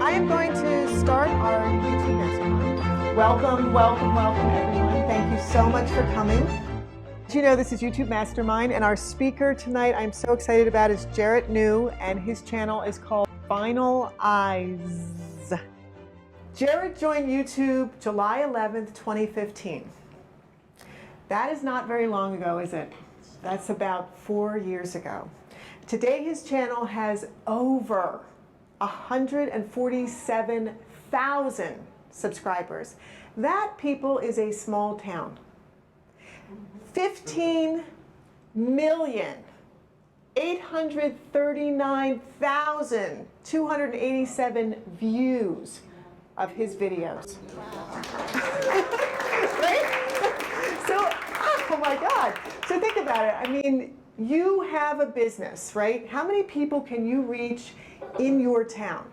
I am going to start our YouTube Mastermind. Welcome, welcome, welcome everyone. Thank you so much for coming. As you know, this is YouTube Mastermind, and our speaker tonight I'm so excited about is Jarrett New, and his channel is called Vinyl Eyezz. Jarrett joined YouTube July 11th, 2015. That is not very long ago, is it? That's about 4 years ago. Today his channel has over 147,000 subscribers. That, people, is a small town. 15,839,287 views of his videos. Right? So, oh my God. So think about it. I mean, you have a business, right? How many people can you reach in your town?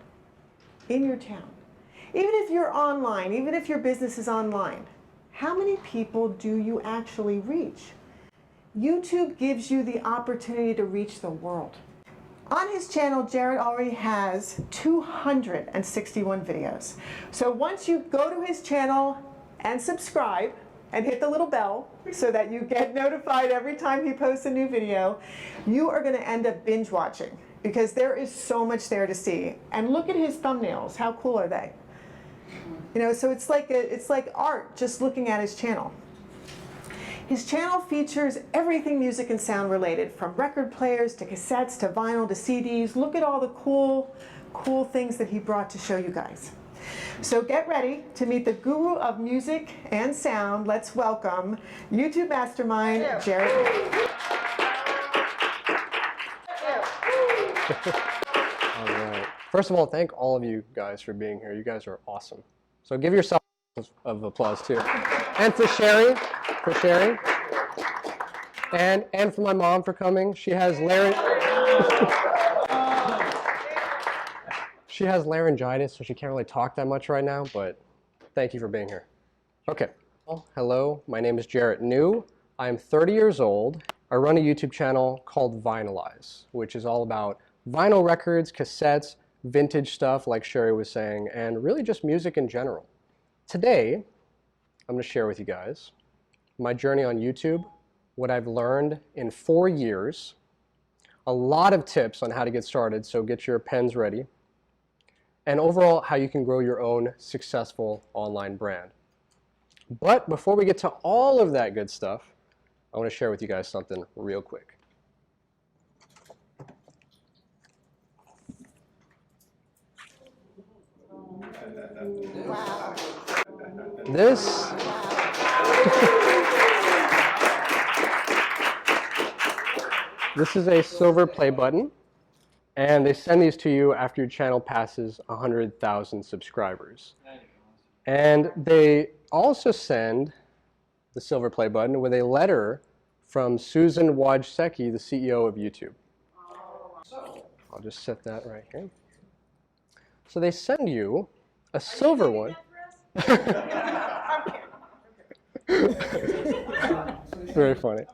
In your town. Even if you're online, even if your business is online, how many people do you actually reach? YouTube gives you the opportunity to reach the world. On his channel, Jarrett already has 261 videos. So once you go to his channel and subscribe and hit the little bell so that you get notified every time he posts a new video, you are going to end up binge watching because there is so much there to see. And look at his thumbnails. How cool are they? You know, so it's like art just looking at his channel. His channel features everything music and sound related, from record players to cassettes to vinyl to CDs. Look at all the cool things that he brought to show you guys. So get ready to meet the guru of music and sound. Let's welcome YouTube Mastermind, Jarrett. All right. First of all, thank all of you guys for being here. You guys are awesome. So give yourself of applause too. And for Sheri, and for my mom for coming. She has laryngitis, so she can't really talk that much right now, but thank you for being here. Okay. Well, hello, my name is Jarrett New. I'm 30 years old. I run a YouTube channel called Vinyl Eyezz, which is all about vinyl records, cassettes, vintage stuff like Sheri was saying, and really just music in general. Today, I'm going to share with you guys my journey on YouTube, what I've learned in 4 years, a lot of tips on how to get started, so get your pens ready, and overall how you can grow your own successful online brand. But before we get to all of that good stuff, I want to share with you guys something real quick. Wow. This is a silver play button, and they send these to you after your channel passes 100,000 subscribers. And they also send the silver play button with a letter from Susan Wojcicki, the CEO of YouTube. I'll just set that right here. So they send you a silver one. Very funny.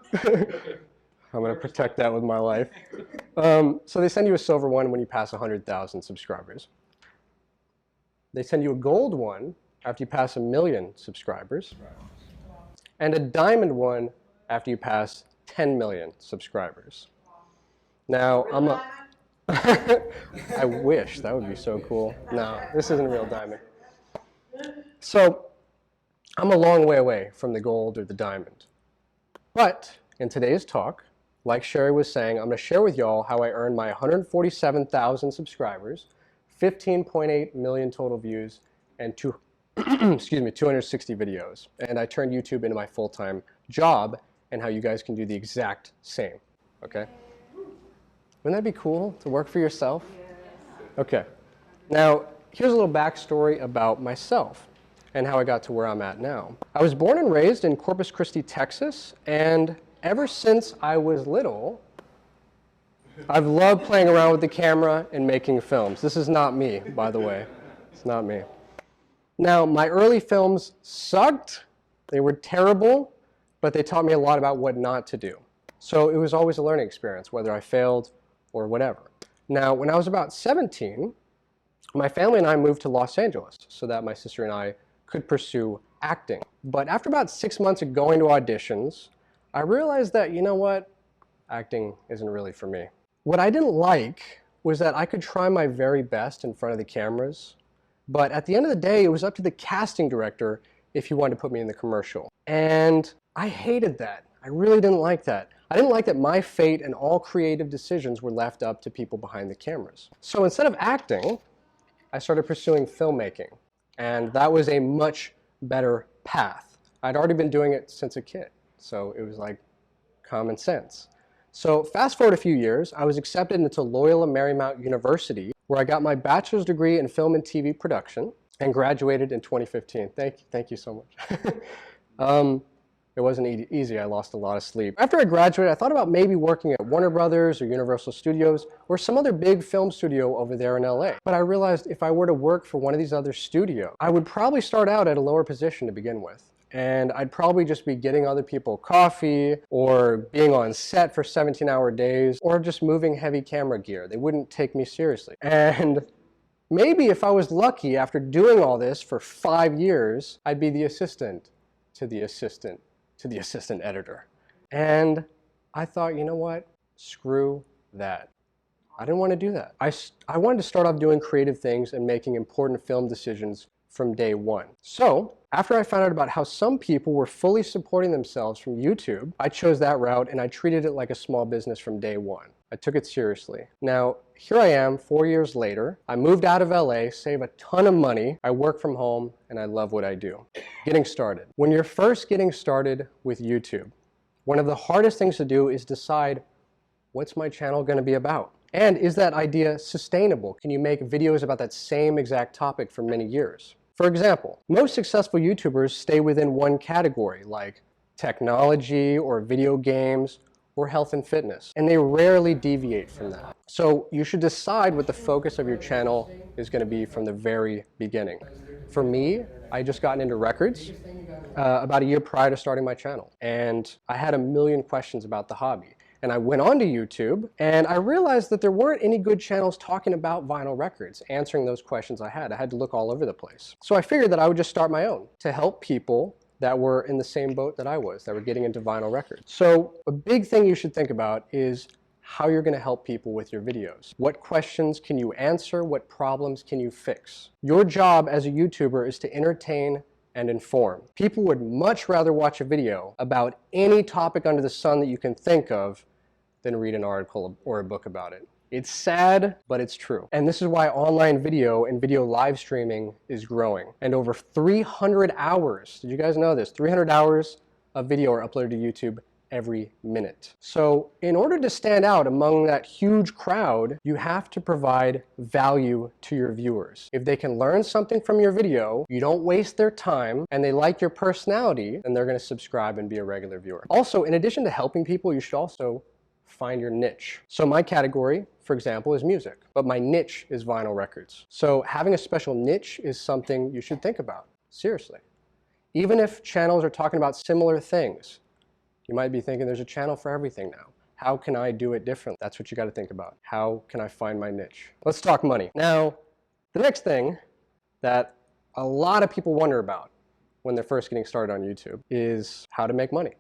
I'm going to protect that with my life. So they send you a silver one when you pass 100,000 subscribers. They send you a gold one after you pass 1 million subscribers. And a diamond one after you pass 10 million subscribers. Now, I wish, that would be so cool. No, this isn't a real diamond. So, I'm a long way away from the gold or the diamond. But in today's talk, like Sheri was saying, I'm going to share with y'all how I earned my 147,000 subscribers, 15.8 million total views, and 260 videos. And I turned YouTube into my full-time job, and how you guys can do the exact same. Okay? Wouldn't that be cool to work for yourself? Okay. Now, here's a little backstory about myself and how I got to where I'm at now. I was born and raised in Corpus Christi, Texas, and ever since I was little, I've loved playing around with the camera and making films. This is not me, by the way. It's not me. Now, my early films sucked. They were terrible, but they taught me a lot about what not to do. So it was always a learning experience, whether I failed or whatever. Now, when I was about 17, my family and I moved to Los Angeles so that my sister and I could pursue acting. But after about 6 months of going to auditions, I realized that, you know what, acting isn't really for me. What I didn't like was that I could try my very best in front of the cameras, but at the end of the day, it was up to the casting director if he wanted to put me in the commercial. And I hated that. I really didn't like that. I didn't like that my fate and all creative decisions were left up to people behind the cameras. So instead of acting, I started pursuing filmmaking. And that was a much better path. I'd already been doing it since a kid, so it was like common sense. So fast forward a few years, I was accepted into Loyola Marymount University, where I got my bachelor's degree in film and TV production and graduated in 2015. Thank you so much. It wasn't easy. I lost a lot of sleep. After I graduated, I thought about maybe working at Warner Brothers or Universal Studios or some other big film studio over there in LA. But I realized if I were to work for one of these other studios, I would probably start out at a lower position to begin with. And I'd probably just be getting other people coffee or being on set for 17-hour days or just moving heavy camera gear. They wouldn't take me seriously. And maybe if I was lucky, after doing all this for 5 years, I'd be the assistant to the assistant to the assistant editor. And I thought, you know what? Screw that. I didn't want to do that. I wanted to start off doing creative things and making important film decisions from day one. So after I found out about how some people were fully supporting themselves from YouTube, I chose that route and I treated it like a small business from day one. I took it seriously. Now, here I am 4 years later. I moved out of LA, save a ton of money, I work from home, and I love what I do. Getting started. When you're first getting started with YouTube, one of the hardest things to do is decide, what's my channel going to be about? And is that idea sustainable? Can you make videos about that same exact topic for many years? For example, most successful YouTubers stay within one category, like technology or video games or health and fitness, and they rarely deviate from that. So you should decide what the focus of your channel is going to be from the very beginning. For me, I just gotten into records about a year prior to starting my channel, and I had a million questions about the hobby. And I went onto YouTube and I realized that there weren't any good channels talking about vinyl records, answering those questions I had. I had to look all over the place. So I figured that I would just start my own to help people that were in the same boat that I was, that were getting into vinyl records. So a big thing you should think about is how you're going to help people with your videos. What questions can you answer? What problems can you fix? Your job as a YouTuber is to entertain and inform. People would much rather watch a video about any topic under the sun that you can think of than read an article or a book about it. It's sad, but it's true. And this is why online video and video live streaming is growing. And over 300 hours, did you guys know this? 300 hours of video are uploaded to YouTube every minute. So in order to stand out among that huge crowd, you have to provide value to your viewers. If they can learn something from your video, you don't waste their time, and they like your personality, then they're going to subscribe and be a regular viewer. Also, in addition to helping people, you should also find your niche. So my category, for example, is music, but my niche is vinyl records. So having a special niche is something you should think about, seriously. Even if channels are talking about similar things, you might be thinking there's a channel for everything now. How can I do it differently? That's what you got to think about. How can I find my niche? Let's talk money. Now, the next thing that a lot of people wonder about when they're first getting started on YouTube is how to make money.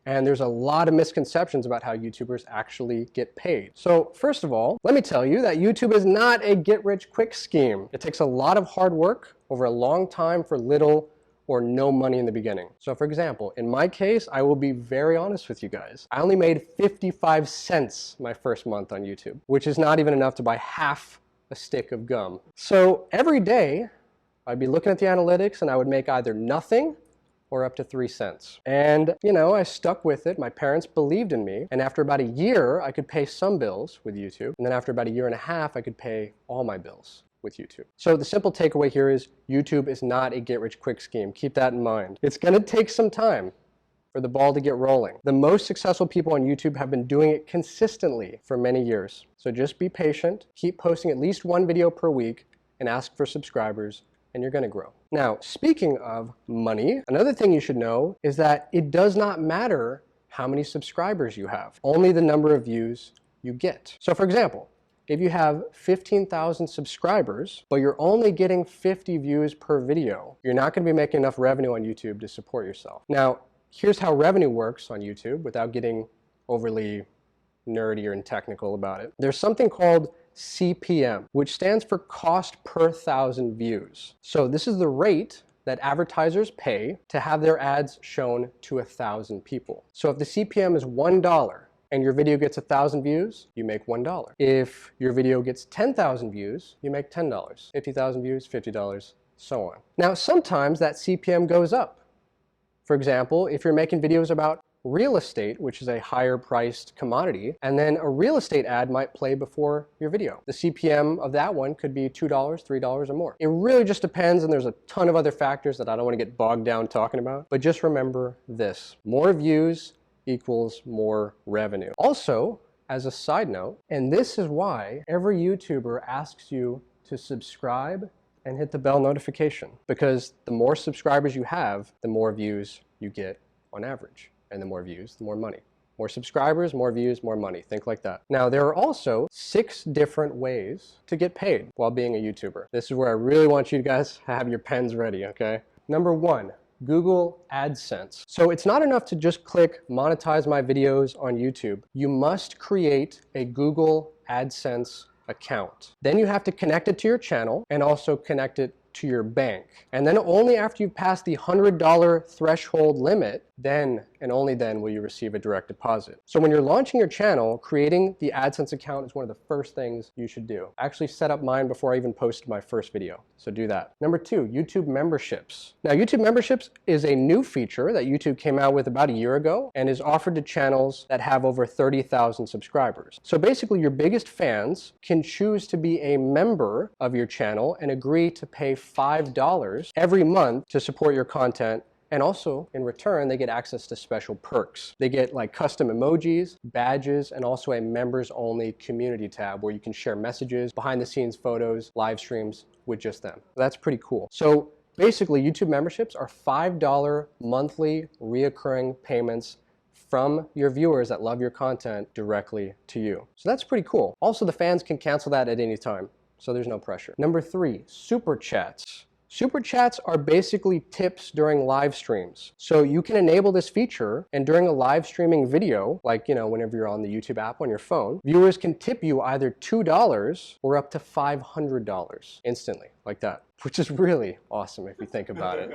And there's a lot of misconceptions about how YouTubers actually get paid. So first of all, let me tell you that YouTube is not a get-rich-quick scheme. It takes a lot of hard work over a long time for little or no money in the beginning. So for example, in my case, I will be very honest with you guys. I only made 55 cents my first month on YouTube, which is not even enough to buy half a stick of gum. So every day, I'd be looking at the analytics and I would make either nothing or up to 3 cents. And, you know, I stuck with it. My parents believed in me. And after about a year, I could pay some bills with YouTube. And then after about a year and a half, I could pay all my bills with YouTube. So the simple takeaway here is YouTube is not a get-rich-quick scheme. Keep that in mind. It's going to take some time for the ball to get rolling. The most successful people on YouTube have been doing it consistently for many years. So just be patient, keep posting at least one video per week, and ask for subscribers, and you're going to grow. Now, speaking of money, another thing you should know is that it does not matter how many subscribers you have, only the number of views you get. So for example, if you have 15,000 subscribers, but you're only getting 50 views per video, you're not going to be making enough revenue on YouTube to support yourself. Now, here's how revenue works on YouTube without getting overly nerdy or technical about it. There's something called CPM, which stands for cost per thousand views. So this is the rate that advertisers pay to have their ads shown to 1,000 people. So if the CPM is $1 and your video gets 1,000 views, you make $1. If your video gets 10,000 views, you make $10. 50,000 views, $50, so on. Now sometimes that CPM goes up. For example, if you're making videos about real estate, which is a higher priced commodity, and then a real estate ad might play before your video. The CPM of that one could be $2, $3 or more. It really just depends, and there's a ton of other factors that I don't want to get bogged down talking about, but just remember this: more views equals more revenue. Also, as a side note, and this is why every YouTuber asks you to subscribe and hit the bell notification, because the more subscribers you have, the more views you get on average. And the more views, the more money. More subscribers, more views, more money. Think like that. Now, there are also 6 different ways to get paid while being a YouTuber. This is where I really want you guys to have your pens ready, okay? Number 1, Google AdSense. So it's not enough to just click monetize my videos on YouTube. You must create a Google AdSense account. Then you have to connect it to your channel and also connect it to your bank. And then only after you've passed the $100 threshold limit, then and only then will you receive a direct deposit. So when you're launching your channel, creating the AdSense account is one of the first things you should do. I actually set up mine before I even posted my first video, so do that. Number 2, YouTube memberships. Now, YouTube memberships is a new feature that YouTube came out with about a year ago and is offered to channels that have over 30,000 subscribers. So basically, your biggest fans can choose to be a member of your channel and agree to pay $5 every month to support your content. And also, in return, they get access to special perks. They get like custom emojis, badges, and also a members-only community tab where you can share messages, behind-the-scenes photos, live streams with just them. That's pretty cool. So basically, YouTube memberships are $5 monthly reoccurring payments from your viewers that love your content directly to you. So that's pretty cool. Also, the fans can cancel that at any time, so there's no pressure. Number 3, Super Chats. Super Chats are basically tips during live streams. So you can enable this feature, and during a live streaming video, like, you know, whenever you're on the YouTube app on your phone, viewers can tip you either $2 or up to $500 instantly, like that, which is really awesome if you think about it,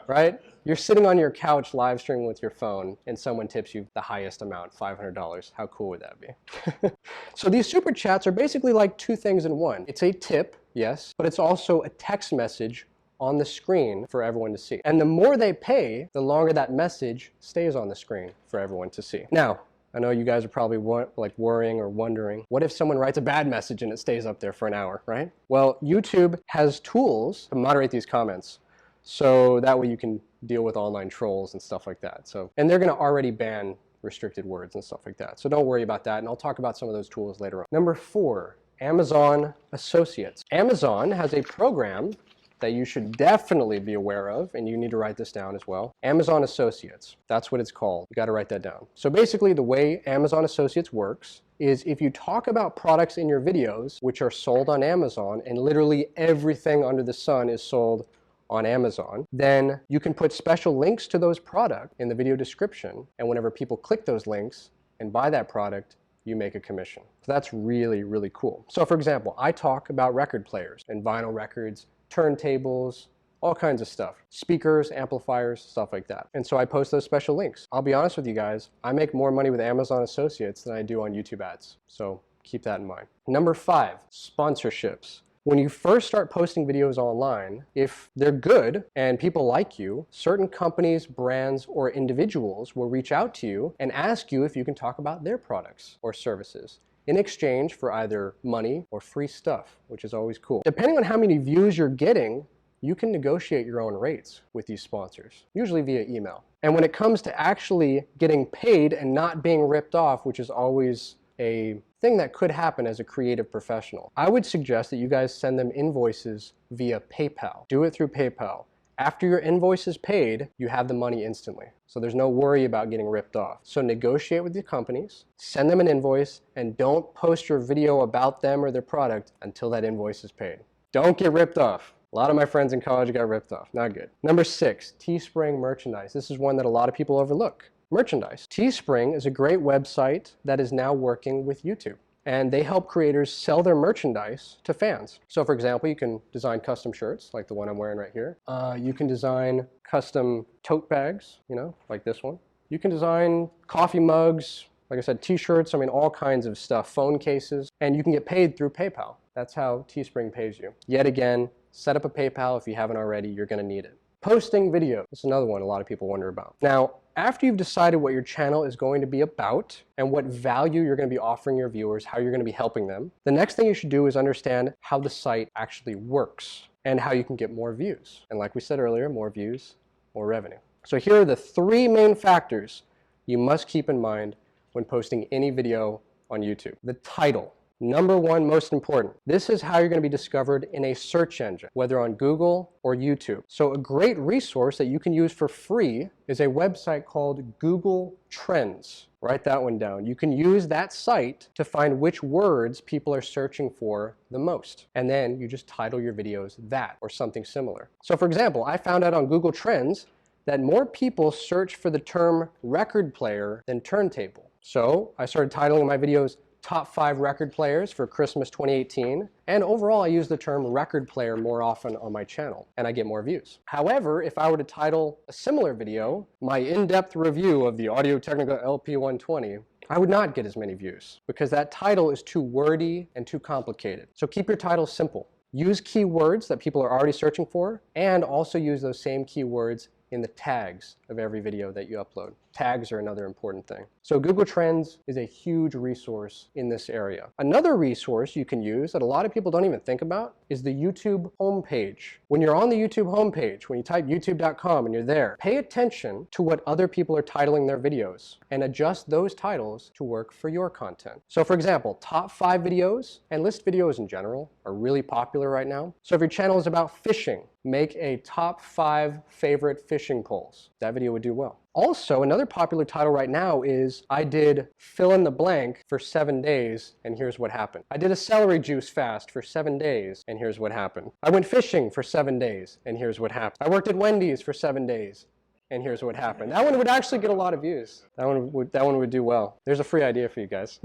right? You're sitting on your couch live streaming with your phone and someone tips you the highest amount, $500. How cool would that be? So these Super Chats are basically like 2 things in one. It's a tip, yes, but it's also a text message on the screen for everyone to see. And the more they pay, the longer that message stays on the screen for everyone to see. Now, I know you guys are probably worrying or wondering, what if someone writes a bad message and it stays up there for an hour, right? Well, YouTube has tools to moderate these comments, so that way you can deal with online trolls and stuff like that. So, and they're gonna already ban restricted words and stuff like that. So don't worry about that, and I'll talk about some of those tools later on. Number 4, Amazon Associates. Amazon has a program that you should definitely be aware of, and you need to write this down as well. Amazon Associates, that's what it's called. You gotta write that down. So basically, the way Amazon Associates works is if you talk about products in your videos which are sold on Amazon, and literally everything under the sun is sold on Amazon, then you can put special links to those products in the video description, and whenever people click those links and buy that product, you make a commission. So that's really, really cool. So for example, I talk about record players and vinyl records, turntables, all kinds of stuff. Speakers, amplifiers, stuff like that. And so I post those special links. I'll be honest with you guys, I make more money with Amazon Associates than I do on YouTube ads. So keep that in mind. Number 5, sponsorships. When you first start posting videos online, if they're good and people like you, certain companies, brands, or individuals will reach out to you and ask you if you can talk about their products or services in exchange for either money or free stuff, which is always cool. Depending on how many views you're getting, you can negotiate your own rates with these sponsors, usually via email. And when it comes to actually getting paid and not being ripped off, which is always a thing that could happen as a creative professional, I would suggest that you guys send them invoices via PayPal. Do it through PayPal. After your invoice is paid, you have the money instantly. So there's no worry about getting ripped off. So negotiate with the companies, send them an invoice, and don't post your video about them or their product until that invoice is paid. Don't get ripped off. A lot of my friends in college got ripped off. Not good. Number 6, Teespring merchandise. This is one that a lot of people overlook. Merchandise. Teespring is a great website that is now working with YouTube. And they help creators sell their merchandise to fans. So for example, you can design custom shirts, like the one I'm wearing right here. You can design custom tote bags, you know, like this one. You can design coffee mugs, like I said, t-shirts, I mean, all kinds of stuff, phone cases, and you can get paid through PayPal. That's how Teespring pays you. Yet again, set up a PayPal if you haven't already, you're gonna need it. Posting videos. That's another one a lot of people wonder about. Now, after you've decided what your channel is going to be about and what value you're going to be offering your viewers, how you're going to be helping them, the next thing you should do is understand how the site actually works and how you can get more views. And like we said earlier, more views, more revenue. So here are the 3 main factors you must keep in mind when posting any video on YouTube. The title. Number 1, most important. This is how you're going to be discovered in a search engine, whether on Google or YouTube. So a great resource that you can use for free is a website called Google Trends. Write that one down. You can use that site to find which words people are searching for the most. And then you just title your videos that or something similar. So for example, I found out on Google Trends that more people search for the term record player than turntable. So I started titling my videos Top 5 Record Players for Christmas 2018, and overall I use the term record player more often on my channel, and I get more views. However, if I were to title a similar video, my in-depth review of the Audio-Technica LP120, I would not get as many views, because that title is too wordy and too complicated. So keep your title simple. Use keywords that people are already searching for, and also use those same keywords in the tags of every video that you upload. Tags are another important thing. So Google Trends is a huge resource in this area. Another resource you can use that a lot of people don't even think about is the YouTube homepage. When you're on the YouTube homepage, when you type youtube.com and you're there, pay attention to what other people are titling their videos and adjust those titles to work for your content. So for example, top 5 videos and list videos in general are really popular right now. So if your channel is about fishing, make a top 5 favorite fishing poles. That video would do well. Also, another popular title right now is I did fill in the blank for 7 days and here's what happened. I did a celery juice fast for 7 days and here's what happened. I went fishing for 7 days and here's what happened. I worked at Wendy's for 7 days and here's what happened. That one would actually get a lot of views. That one would do well. There's a free idea for you guys.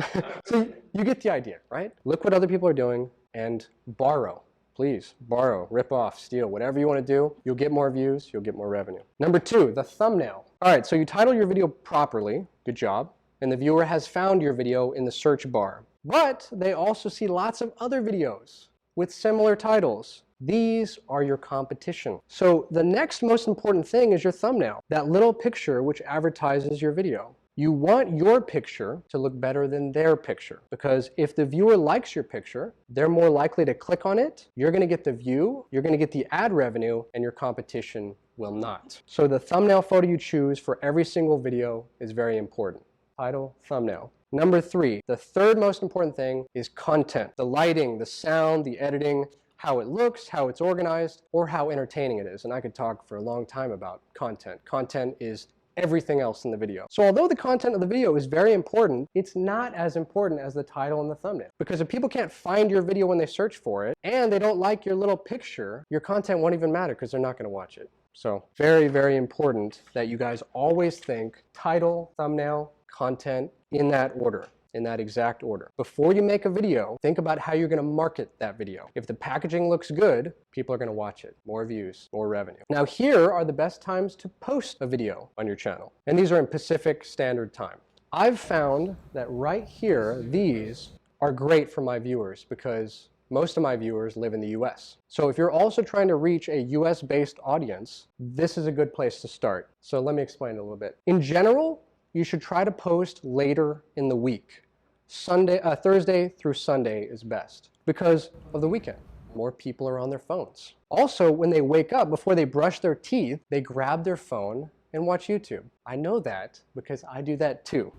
So you get the idea, right? Look what other people are doing and borrow. Please borrow, rip off, steal, whatever you want to do. You'll get more views, you'll get more revenue. Number 2, the thumbnail. All right, so you title your video properly, good job, and the viewer has found your video in the search bar. But they also see lots of other videos with similar titles. These are your competition. So the next most important thing is your thumbnail, that little picture which advertises your video. You want your picture to look better than their picture, because if the viewer likes your picture, they're more likely to click on it, you're going to get the view, you're going to get the ad revenue, and your competition will not. So the thumbnail photo you choose for every single video is very important. Title, thumbnail. Number 3, the third most important thing is content. The lighting, the sound, the editing, how it looks, how it's organized, or how entertaining it is. And I could talk for a long time about content. Content is everything else in the video. So although the content of the video is very important, it's not as important as the title and the thumbnail. Because if people can't find your video when they search for it, and they don't like your little picture, your content won't even matter because they're not going to watch it. So very, very important that you guys always think title, thumbnail, content in that order. In that exact order. Before you make a video, think about how you're going to market that video. If the packaging looks good, people are going to watch it. More views, more revenue. Now here are the best times to post a video on your channel. And these are in Pacific Standard Time. I've found that right here, these are great for my viewers because most of my viewers live in the US. So if you're also trying to reach a US-based audience, this is a good place to start. So let me explain it a little bit. In general, you should try to post later in the week. Thursday through Sunday is best because of the weekend. More people are on their phones. Also, when they wake up, before they brush their teeth, they grab their phone and watch YouTube. I know that because I do that too,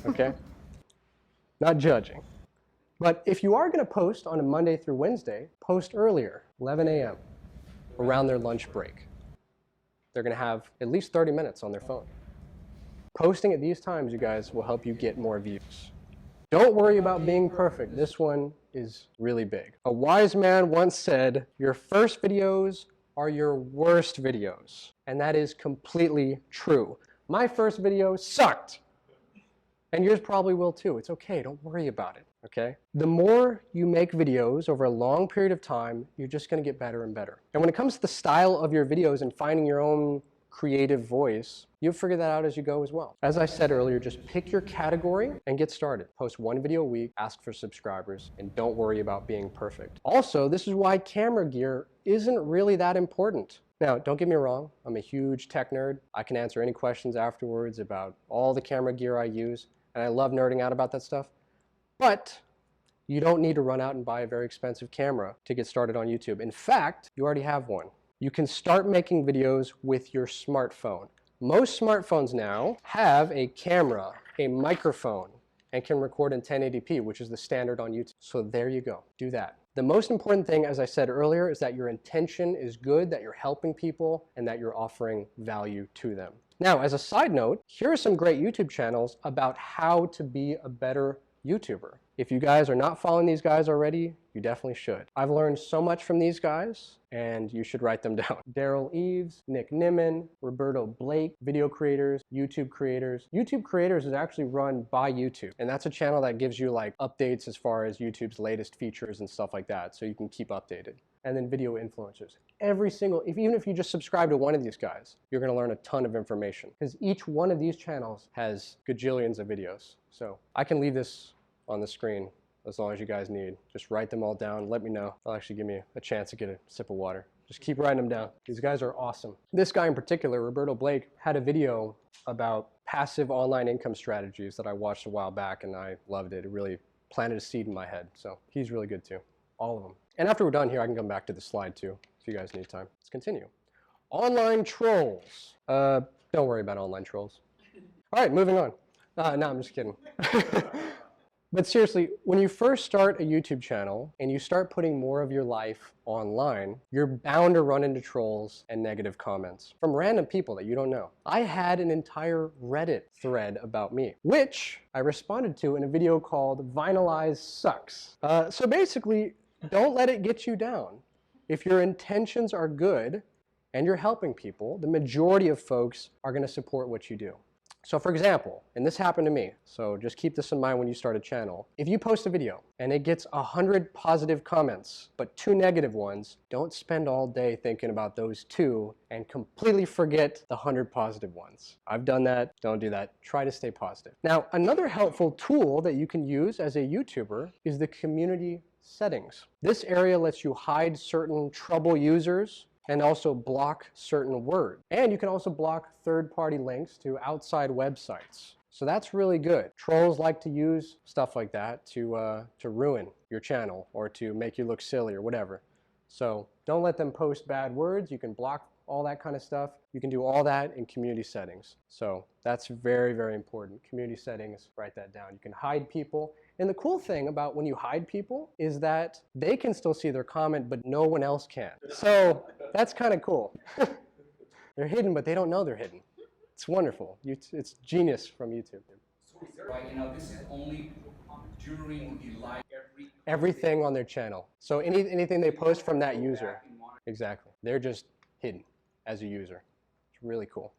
okay? Not judging. But if you are going to post on a Monday through Wednesday, post earlier, 11 a.m., around their lunch break. they're going to have at least 30 minutes on their phone. Posting at these times, you guys, will help you get more views. Don't worry about being perfect. This one is really big. A wise man once said, your first videos are your worst videos. And that is completely true. My first video sucked. And yours probably will too. It's okay, don't worry about it, okay? The more you make videos over a long period of time, you're just gonna get better and better. And when it comes to the style of your videos and finding your own creative voice, you'll figure that out as you go as well. As I said earlier, just pick your category and get started. Post one video a week, ask for subscribers, and don't worry about being perfect. Also, this is why camera gear isn't really that important. Now, don't get me wrong, I'm a huge tech nerd. I can answer any questions afterwards about all the camera gear I use, and I love nerding out about that stuff. But you don't need to run out and buy a very expensive camera to get started on YouTube. In fact, you already have one. You can start making videos with your smartphone. Most smartphones now have a camera, a microphone, and can record in 1080p, which is the standard on YouTube. So there you go, do that. The most important thing, as I said earlier, is that your intention is good, that you're helping people, and that you're offering value to them. Now, as a side note, here are some great YouTube channels about how to be a better YouTuber. If you guys are not following these guys already, you definitely should. I've learned so much from these guys, and you should write them down. Daryl Eyezz, Nick Nimmin, Roberto Blake, video creators, YouTube creators. YouTube creators is actually run by YouTube, and that's a channel that gives you like updates as far as YouTube's latest features and stuff like that, so you can keep updated. And then video influencers. Every single, even if you just subscribe to one of these guys, you're gonna learn a ton of information, because each one of these channels has gajillions of videos. So I can leave this on the screen as long as you guys need. Just write them all down, let me know. They'll actually give me a chance to get a sip of water. Just keep writing them down. These guys are awesome. This guy in particular, Roberto Blake, had a video about passive online income strategies that I watched a while back, and I loved it. It really planted a seed in my head. So he's really good too, all of them. And after we're done here, I can come back to the slide too, if you guys need time. Let's continue. Online trolls. Don't worry about online trolls. All right, moving on. No, I'm just kidding. But seriously, when you first start a YouTube channel and you start putting more of your life online, you're bound to run into trolls and negative comments from random people that you don't know. I had an entire Reddit thread about me, which I responded to in a video called Vinyl Eyes Sucks. So basically, don't let it get you down. If your intentions are good and you're helping people, the majority of folks are going to support what you do. So for example, and this happened to me, so just keep this in mind when you start a channel. If you post a video and it gets 100 positive comments, but 2 negative ones, don't spend all day thinking about those 2 and completely forget the 100 positive ones. I've done that, don't do that. Try to stay positive. Now, another helpful tool that you can use as a YouTuber is the community settings. This area lets you hide certain trouble users and also block certain words. And you can also block third-party links to outside websites. So that's really good. Trolls like to use stuff like that to ruin your channel or to make you look silly or whatever. So don't let them post bad words. You can block all that kind of stuff. You can do all that in community settings. So that's very, very important. Community settings, write that down. You can hide people. And the cool thing about when you hide people is that they can still see their comment, but no one else can. So that's kind of cool. They're hidden, but they don't know they're hidden. It's wonderful. It's genius from YouTube. Right, you know, this is only during the live Everything on their channel. So anything they post from that user. Exactly. They're just hidden as a user. It's really cool.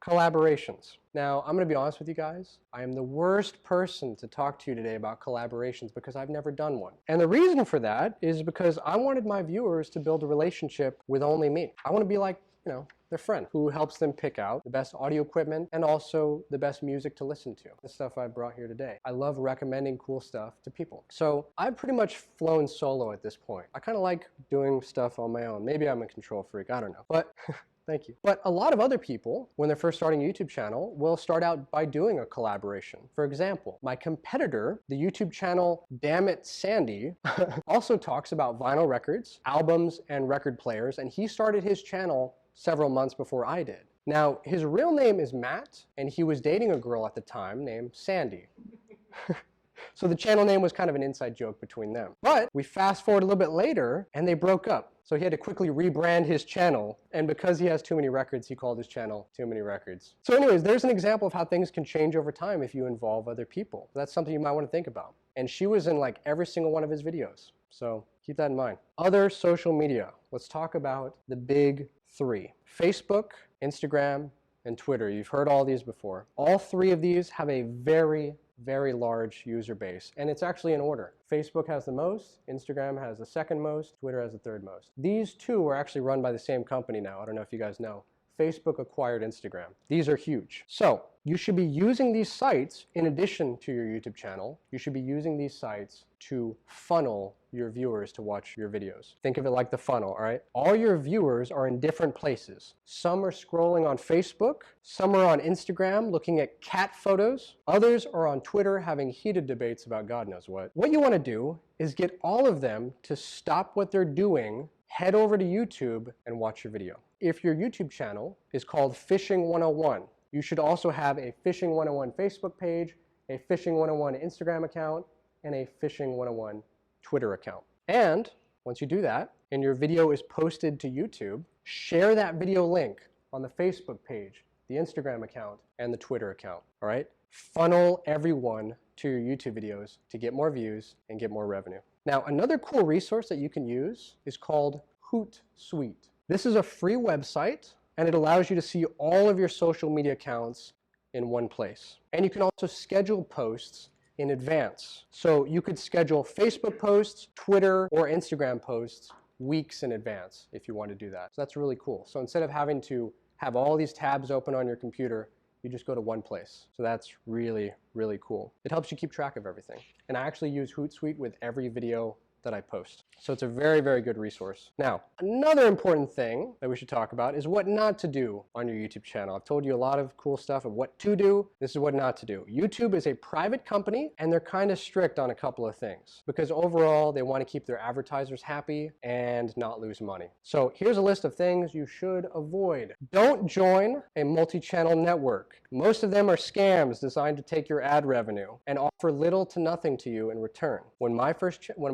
Collaborations. Now, I'm going to be honest with you guys. I am the worst person to talk to you today about collaborations because I've never done one. And the reason for that is because I wanted my viewers to build a relationship with only me. I want to be like, you know, their friend who helps them pick out the best audio equipment and also the best music to listen to. The stuff I brought here today. I love recommending cool stuff to people. So I've pretty much flown solo at this point. I kind of like doing stuff on my own. Maybe I'm a control freak, I don't know. But thank you. But a lot of other people, when they're first starting a YouTube channel, will start out by doing a collaboration. For example, my competitor, the YouTube channel Damn It Sandy, also talks about vinyl records, albums, and record players, and he started his channel several months before I did. Now, his real name is Matt, and he was dating a girl at the time named Sandy. So the channel name was kind of an inside joke between them. But we fast forward a little bit later and they broke up. So he had to quickly rebrand his channel. And because he has too many records, he called his channel Too Many Records. So anyways, there's an example of how things can change over time if you involve other people. That's something you might want to think about. And she was in like every single one of his videos. So keep that in mind. Other social media. Let's talk about the big three. Facebook, Instagram, and Twitter. You've heard all these before. All three of these have a very large user base, and it's actually in order. Facebook has the most, Instagram has the second most, Twitter has the third most. These two are actually run by the same company now. I don't know if you guys know. Facebook acquired Instagram. These are huge. So you should be using these sites in addition to your YouTube channel. You should be using these sites to funnel your viewers to watch your videos. Think of it like the funnel, all right? All your viewers are in different places. Some are scrolling on Facebook, some are on Instagram looking at cat photos, others are on Twitter having heated debates about God knows what. What you want to do is get all of them to stop what they're doing, head over to YouTube and watch your video. If your YouTube channel is called Fishing 101, you should also have a Fishing 101 Facebook page, a Fishing 101 Instagram account, and a Fishing 101 Twitter account. And once you do that, and your video is posted to YouTube, share that video link on the Facebook page, the Instagram account, and the Twitter account, all right? Funnel everyone to your YouTube videos to get more views and get more revenue. Now, another cool resource that you can use is called Hootsuite. This is a free website, and it allows you to see all of your social media accounts in one place. And you can also schedule posts in advance. So you could schedule Facebook posts, Twitter, or Instagram posts weeks in advance if you want to do that. So that's really cool. So instead of having to have all these tabs open on your computer, you just go to one place. So that's really cool. It helps you keep track of everything. And I actually use Hootsuite with every video that I post. So it's a very good resource. Now, another important thing that we should talk about is what not to do on your YouTube channel. I've told you a lot of cool stuff of what to do. This is what not to do. YouTube is a private company, and they're kind of strict on a couple of things because overall they want to keep their advertisers happy and not lose money. So here's a list of things you should avoid. Don't join a multi-channel network. Most of them are scams designed to take your ad revenue and offer little to nothing to you in return. When my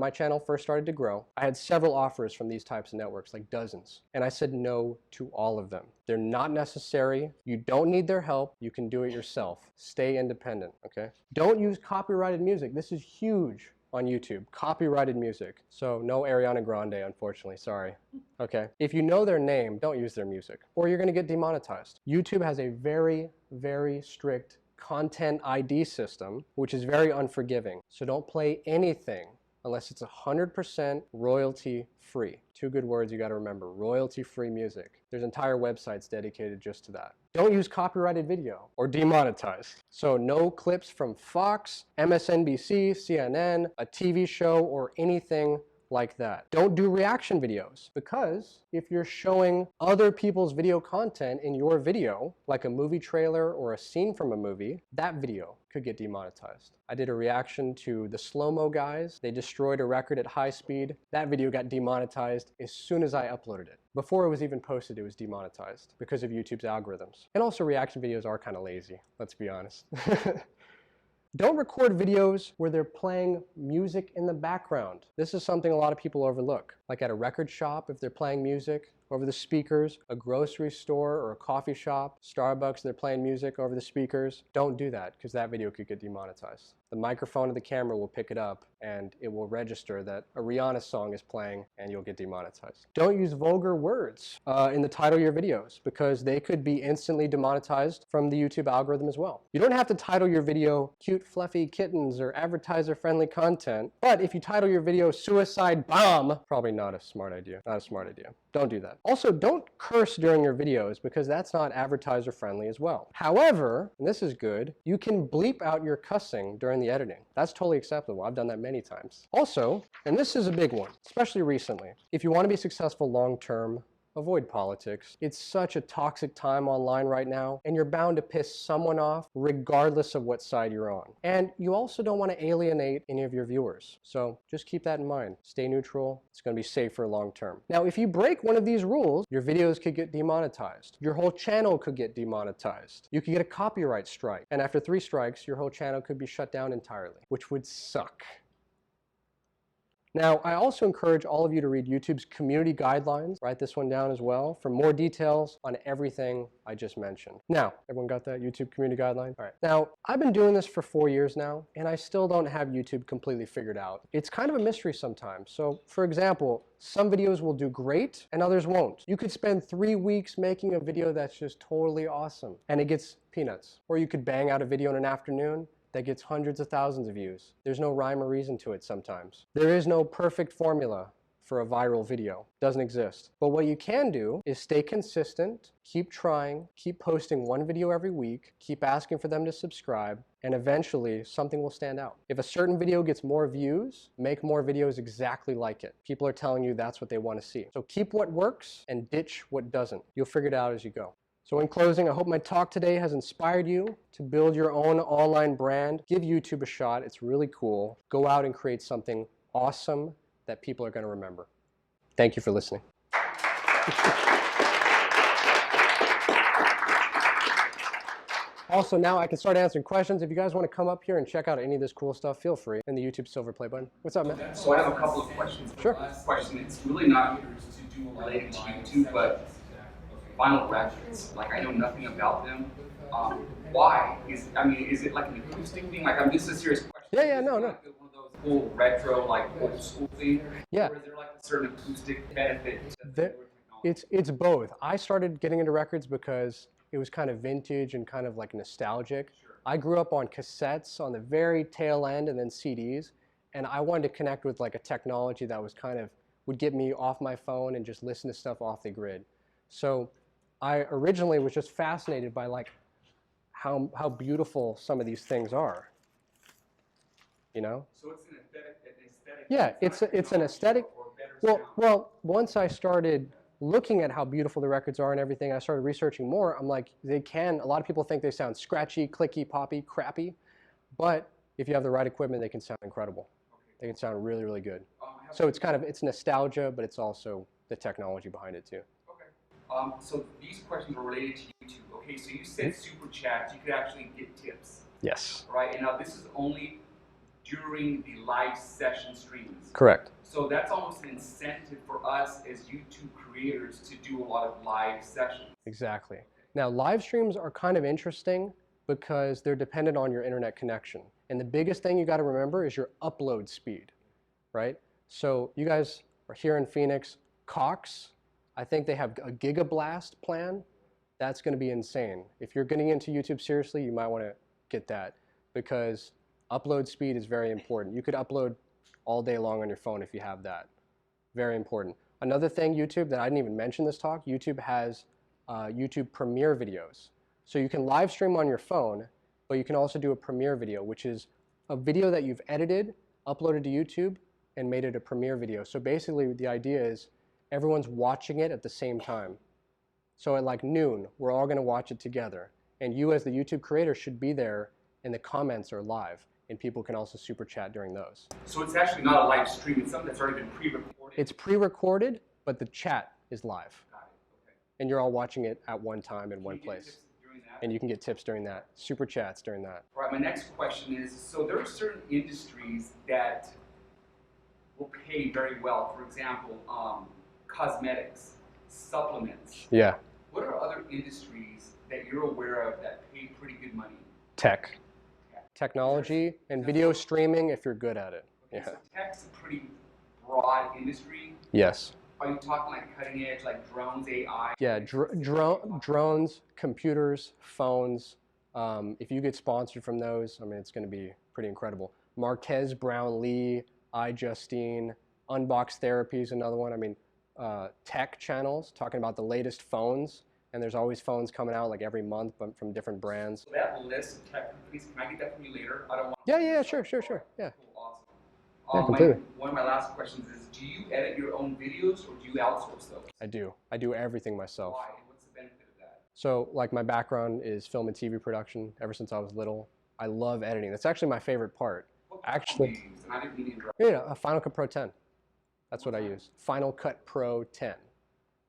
channel first started to grow, I had several offers from these types of networks, like dozens, and I said no to all of them. They're not necessary. You don't need their help. You can do it yourself. Stay independent, okay? Don't use copyrighted music. This is huge on YouTube, copyrighted music. So no Ariana Grande, unfortunately, sorry. Okay, if you know their name, don't use their music, or you're gonna get demonetized. YouTube has a very strict content ID system, which is very unforgiving. So don't play anything unless it's 100% royalty free. Two good words you gotta remember, royalty free music. There's entire websites dedicated just to that. Don't use copyrighted video or demonetized. So no clips from Fox, MSNBC, CNN, a TV show, or anything like that. Don't do reaction videos, because if you're showing other people's video content in your video, like a movie trailer or a scene from a movie, that video could get demonetized. I did a reaction to the slow-mo guys. They destroyed a record at high speed. That video got demonetized as soon as I uploaded it. Before it was even posted, it was demonetized because of YouTube's algorithms. And also reaction videos are kind of lazy, let's be honest. Don't record videos where they're playing music in the background. This is something a lot of people overlook. Like at a record shop, if they're playing music over the speakers, a grocery store or a coffee shop, Starbucks, they're playing music over the speakers. Don't do that, because that video could get demonetized. The microphone of the camera will pick it up and it will register that a Rihanna song is playing and you'll get demonetized. Don't use vulgar words in the title of your videos, because they could be instantly demonetized from the YouTube algorithm as well. You don't have to title your video cute fluffy kittens or advertiser friendly content, but if you title your video suicide bomb, probably not a smart idea. Not a smart idea. Don't do that. Also, don't curse during your videos, because that's not advertiser friendly as well. However, and this is good, you can bleep out your cussing during the editing. That's totally acceptable. I've done that many times. Also, and this is a big one, especially recently, if you want to be successful long-term avoid politics. It's such a toxic time online right now, and you're bound to piss someone off regardless of what side you're on. And you also don't want to alienate any of your viewers. So just keep that in mind. Stay neutral. It's going to be safer long term. Now, if you break one of these rules, your videos could get demonetized. Your whole channel could get demonetized. You could get a copyright strike. And after 3 strikes, your whole channel could be shut down entirely, which would suck. Now, I also encourage all of you to read YouTube's community guidelines. Write this one down as well for more details on everything I just mentioned. Now, everyone got that YouTube community guideline? All right. Now, I've been doing this for 4 years now, and I still don't have YouTube completely figured out. It's kind of a mystery sometimes. So, for example, some videos will do great and others won't. You could spend 3 weeks making a video that's just totally awesome, and it gets peanuts. Or you could bang out a video in an afternoon that gets hundreds of thousands of views. There's no rhyme or reason to it sometimes. There is no perfect formula for a viral video. Doesn't exist. But what you can do is stay consistent, keep trying, keep posting 1 video every week, keep asking for them to subscribe, and eventually something will stand out. If a certain video gets more views, make more videos exactly like it. People are telling you that's what they want to see. So keep what works and ditch what doesn't. You'll figure it out as you go. So in closing, I hope my talk today has inspired you to build your own online brand. Give YouTube a shot. It's really cool. Go out and create something awesome that people are going to remember. Thank you for listening. Also, now I can start answering questions. If you guys want to come up here and check out any of this cool stuff, feel free. And the YouTube silver play button. What's up, man? So I have a couple of questions. Sure. Question, it's really not related to YouTube, but vinyl records. Like, I know nothing about them. Why? Is it like an acoustic thing? Like, this is a serious question. Yeah, no. Like one of those cool retro, like old school thing? Yeah. Or is there like a certain acoustic benefit to the technology? It's both. I started getting into records because it was kind of vintage and kind of like nostalgic. Sure. I grew up on cassettes on the very tail end and then CDs, and I wanted to connect with like a technology that was kind of, would get me off my phone and just listen to stuff off the grid. So I originally was just fascinated by like how beautiful some of these things are, you know? So it's an aesthetic. Yeah, it's an aesthetic. Well, once I started looking at how beautiful the records are and everything, I started researching more. I'm like, a lot of people think they sound scratchy, clicky, poppy, crappy, but if you have the right equipment, they can sound incredible. They can sound really, really good. So it's nostalgia, but it's also the technology behind it too. So these questions are related to YouTube. Okay, so you said super chats, you could actually get tips. Yes. Right, and now this is only during the live session streams. Correct. So that's almost an incentive for us as YouTube creators to do a lot of live sessions. Exactly. Now, live streams are kind of interesting because they're dependent on your internet connection. And the biggest thing you got to remember is your upload speed, right? So you guys are here in Phoenix, Cox, I think they have a gigablast plan. That's going to be insane. If you're getting into YouTube seriously, you might want to get that because upload speed is very important. You could upload all day long on your phone if you have that. Very important. Another thing, YouTube, that I didn't even mention this talk, YouTube has YouTube Premiere videos. So you can live stream on your phone, but you can also do a Premiere video, which is a video that you've edited, uploaded to YouTube, and made it a Premiere video. So basically the idea is everyone's watching it at the same time. So at like noon, we're all going to watch it together. And you as the YouTube creator should be there, and the comments are live. And people can also super chat during those. So it's actually not a live stream, it's something that's already been pre-recorded? It's pre-recorded, but the chat is live. Got it, okay. And you're all watching it at one time in one place. And you can get tips during that, super chats during that. All right, my next question is, so there are certain industries that will pay very well. For example, cosmetics, supplements. Yeah. What are other industries that you're aware of that pay pretty good money? Tech. Technology and video streaming if you're good at it. Okay, Yeah. so tech's a pretty broad industry. Yes. Are you talking like cutting edge, like drones, AI? Yeah, drones, computers, phones. If you get sponsored from those, I mean, it's going to be pretty incredible. Marquez Brown Lee, iJustine, Unbox Therapy is another one. I mean, tech channels talking about the latest phones. And there's always phones coming out like every month but from different brands. So that list of tech companies, can I get that from you later? I don't want Yeah, sure. Yeah. Cool, Yeah, completely. One of my last questions is, do you edit your own videos or do you outsource those? I do. I do everything myself. Why? What's the benefit of that? So like my background is film and TV production ever since I was little. I love editing. That's actually my favorite part. What Actually, do you use? And I didn't mean to interrupt. yeah, a Final Cut Pro 10. That's what I use. Final Cut Pro 10.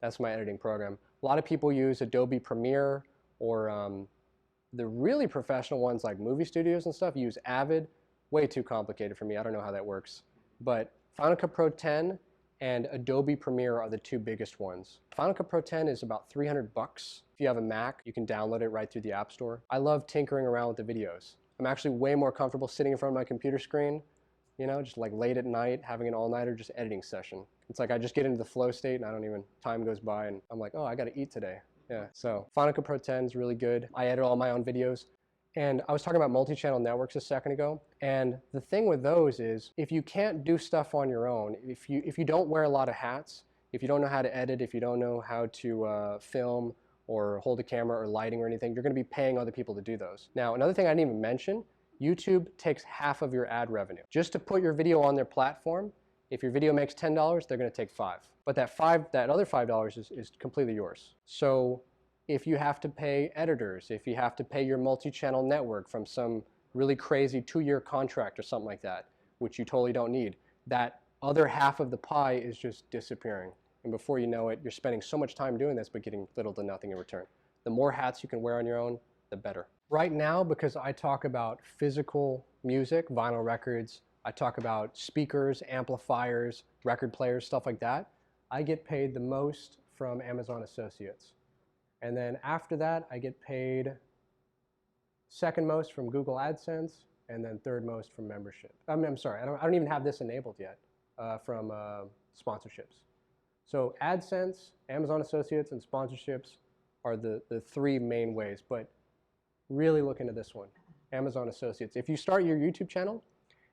That's my editing program. A lot of people use Adobe Premiere or the really professional ones like movie studios and stuff use Avid. Way too complicated for me. I don't know how that works. But Final Cut Pro 10 and Adobe Premiere are the two biggest ones. Final Cut Pro 10 is about 300 bucks. If you have a Mac, you can download it right through the App Store. I love tinkering around with the videos. I'm actually way more comfortable sitting in front of my computer screen, you know, just like late at night, having an all-nighter just editing session. It's like I just get into the flow state and I don't even, time goes by and I'm like, oh, I gotta eat today. Yeah, so Final Cut Pro 10 is really good. I edit all my own videos. And I was talking about multi-channel networks a second ago, and the thing with those is if you can't do stuff on your own, if you don't wear a lot of hats, if you don't know how to edit, if you don't know how to film or hold a camera or lighting or anything, you're going to be paying other people to do those. Now, another thing I didn't even mention, YouTube takes half of your ad revenue. Just to put your video on their platform, if your video makes $10, they're going to take $5. But that other $5 is completely yours. So if you have to pay editors, if you have to pay your multi-channel network from some really crazy 2-year contract or something like that, which you totally don't need, that other half of the pie is just disappearing. And before you know it, you're spending so much time doing this but getting little to nothing in return. The more hats you can wear on your own, the better. Right now, because I talk about physical music, vinyl records, I talk about speakers, amplifiers, record players, stuff like that, I get paid the most from Amazon Associates. And then after that, I get paid second most from Google AdSense, and then third most from membership. I'm sorry, I don't even have this enabled yet from sponsorships. So AdSense, Amazon Associates, and sponsorships are the 3 main ways, but really look into this one, Amazon Associates. If you start your YouTube channel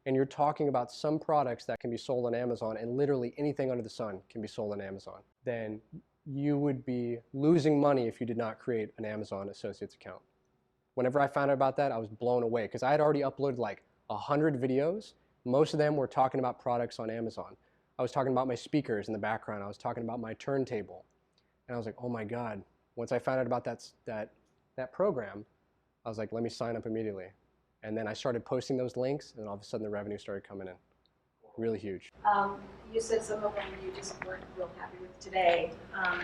and you're talking about some products that can be sold on Amazon, and literally anything under the sun can be sold on Amazon, then you would be losing money if you did not create an Amazon Associates account. Whenever I found out about that, I was blown away because I had already uploaded like 100 videos. Most of them were talking about products on Amazon. I was talking about my speakers in the background. I was talking about my turntable. And I was like, oh my God. Once I found out about that program, I was like, let me sign up immediately. And then I started posting those links, and all of a sudden the revenue started coming in. Really huge. You said some of them you just weren't real happy with today.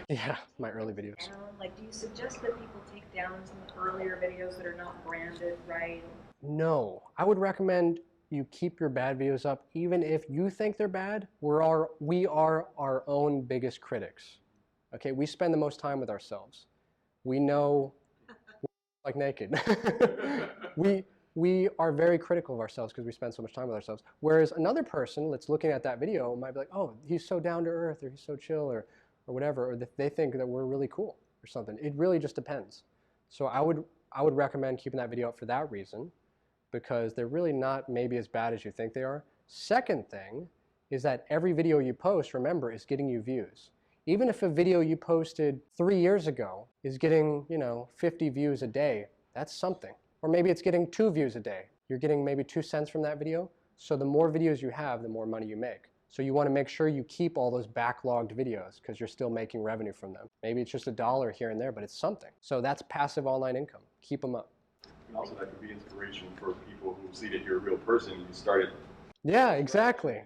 Yeah, my early videos. Like, do you suggest that people take down some of the earlier videos that are not branded right? No, I would recommend you keep your bad videos up, even if you think they're bad. We are our own biggest critics. Okay, we spend the most time with ourselves. We know, like naked. We are very critical of ourselves because we spend so much time with ourselves. Whereas another person that's looking at that video might be like, oh, he's so down to earth, or he's so chill, or whatever, or they think that we're really cool or something. It really just depends. So I would recommend keeping that video up for that reason, because they're really not maybe as bad as you think they are. Second thing is that every video you post, remember, is getting you views. Even if a video you posted 3 years ago is getting, 50 views a day, that's something. Or maybe it's getting 2 views a day. You're getting maybe 2 cents from that video. So the more videos you have, the more money you make. So you want to make sure you keep all those backlogged videos because you're still making revenue from them. Maybe it's just $1 here and there, but it's something. So that's passive online income. Keep them up. And also that could be inspiration for people who see that you're a real person. You started. Yeah, exactly.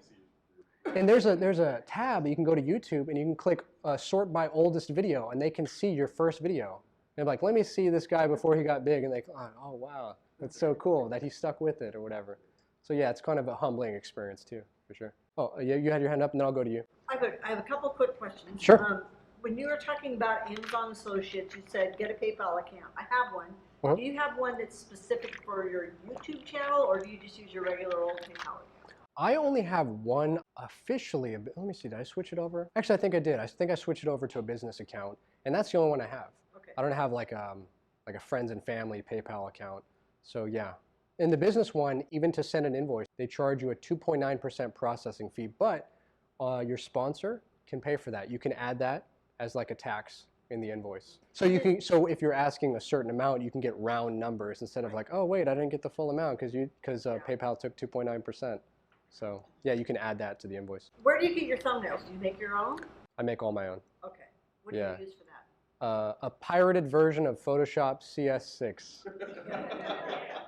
And there's a tab you can go to YouTube and you can click sort by oldest video, and they can see your first video. And like, let me see this guy before he got big, and they, oh wow, that's so cool that he stuck with it or whatever. So yeah, it's kind of a humbling experience too, for sure. Oh, yeah, you had your hand up, and then I'll go to you. I have a couple quick questions. Sure. When you were talking about Amazon Associates, you said get a PayPal account. I have one. Uh-huh. Do you have one that's specific for your YouTube channel, or do you just use your regular old PayPal account? I only have one officially. Let me see, did I switch it over? Actually, I think I did. I think I switched it over to a business account, and that's the only one I have. Okay. I don't have like a friends and family PayPal account. So yeah. In the business one, even to send an invoice, they charge you a 2.9% processing fee, but your sponsor can pay for that. You can add that as like a tax in the invoice. So you can, so if you're asking a certain amount, you can get round numbers instead of like, oh wait, I didn't get the full amount because PayPal took 2.9%. So yeah, you can add that to the invoice. Where do you get your thumbnails? Do you make your own? I make all my own. Okay. What do Yeah. you use for that? A pirated version of Photoshop CS6.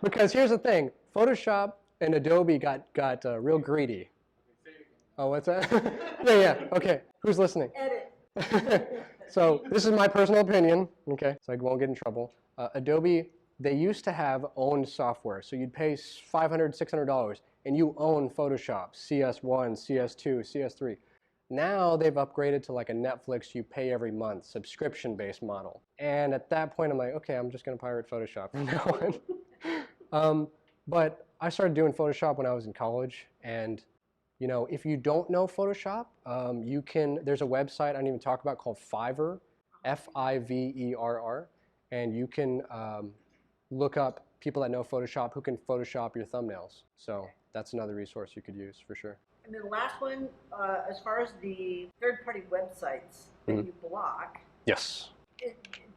Because here's the thing, Photoshop and Adobe got real greedy. Oh, what's that? yeah, okay. Who's listening? Edit. So this is my personal opinion, okay? So I won't get in trouble. Adobe, they used to have owned software. So you'd pay $500, $600 and you own Photoshop, CS1, CS2, CS3. Now they've upgraded to like a Netflix, you pay every month, subscription-based model. And at that point, I'm like, okay, I'm just gonna pirate Photoshop from now on. But I started doing Photoshop when I was in college, and you know, if you don't know Photoshop, there's a website I didn't even talk about called Fiverr, Fiverr, and you can look up people that know Photoshop who can Photoshop your thumbnails. So that's another resource you could use for sure. And then the last one, as far as the third-party websites that you block, Yes.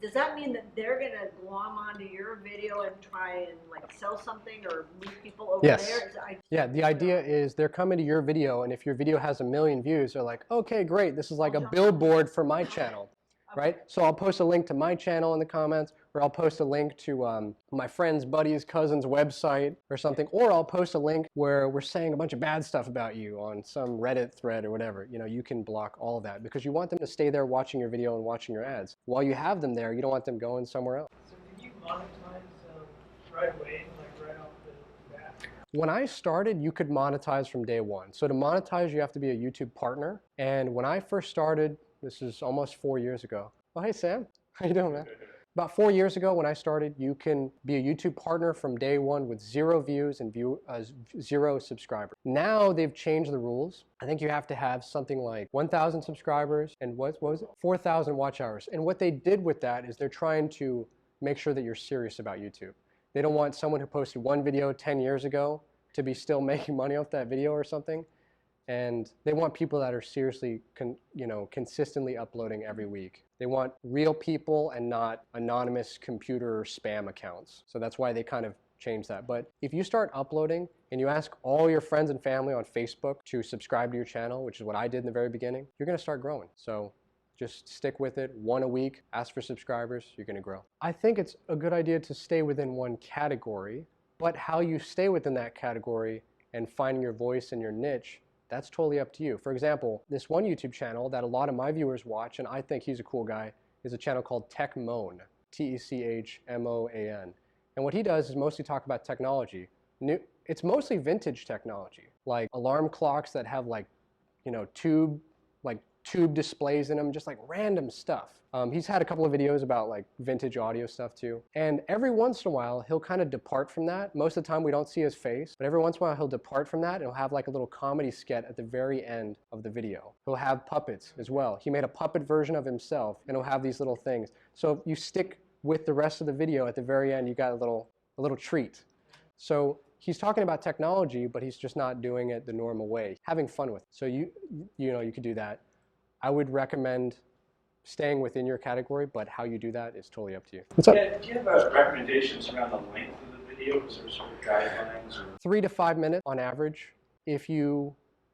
does that mean that they're going to glom onto your video and try and like sell something or move people over Yes. there? Yeah, the idea is they're coming to your video, and if your video has 1 million views, they're like, okay, great, this is like a billboard for my channel, right? So I'll post a link to my channel in the comments, or I'll post a link to my friend's buddy's cousin's website or something, or I'll post a link where we're saying a bunch of bad stuff about you on some Reddit thread or whatever. You know, you can block all of that because you want them to stay there watching your video and watching your ads. While you have them there, you don't want them going somewhere else. So can you monetize right away, like right off the bat? When I started, you could monetize from day one. So to monetize, you have to be a YouTube partner. And when I first started, this is almost 4 years ago. Oh, hey, Sam. How you doing, man? About 4 years ago when I started, you can be a YouTube partner from day one with 0 views and 0 subscribers. Now they've changed the rules. I think you have to have something like 1,000 subscribers and what was it? 4,000 watch hours. And what they did with that is they're trying to make sure that you're serious about YouTube. They don't want someone who posted one video 10 years ago to be still making money off that video or something. And they want people that are seriously, consistently uploading every week. They want real people and not anonymous computer spam accounts. So that's why they kind of changed that. But if you start uploading and you ask all your friends and family on Facebook to subscribe to your channel, which is what I did in the very beginning, you're gonna start growing. So just stick with it, 1 a week, ask for subscribers, you're gonna grow. I think it's a good idea to stay within one category, but how you stay within that category and finding your voice and your niche, that's totally up to you. For example, this one YouTube channel that a lot of my viewers watch, and I think he's a cool guy, is a channel called Techmoan, Techmoan. And what he does is mostly talk about technology. It's mostly vintage technology, like alarm clocks that have tube displays in them, just like random stuff. He's had a couple of videos about like vintage audio stuff too. And every once in a while, he'll kind of depart from that. Most of the time we don't see his face, but every once in a while he'll depart from that and he'll have like a little comedy skit at the very end of the video. He'll have puppets as well. He made a puppet version of himself and he'll have these little things. So if you stick with the rest of the video, at the very end, you got a little treat. So he's talking about technology, but he's just not doing it the normal way, having fun with it. So you could do that. I would recommend staying within your category, but how you do that is totally up to you. What's up? Yeah, do you have recommendations around the length of the video? Is there sort of guidelines? 3 to 5 minutes on average.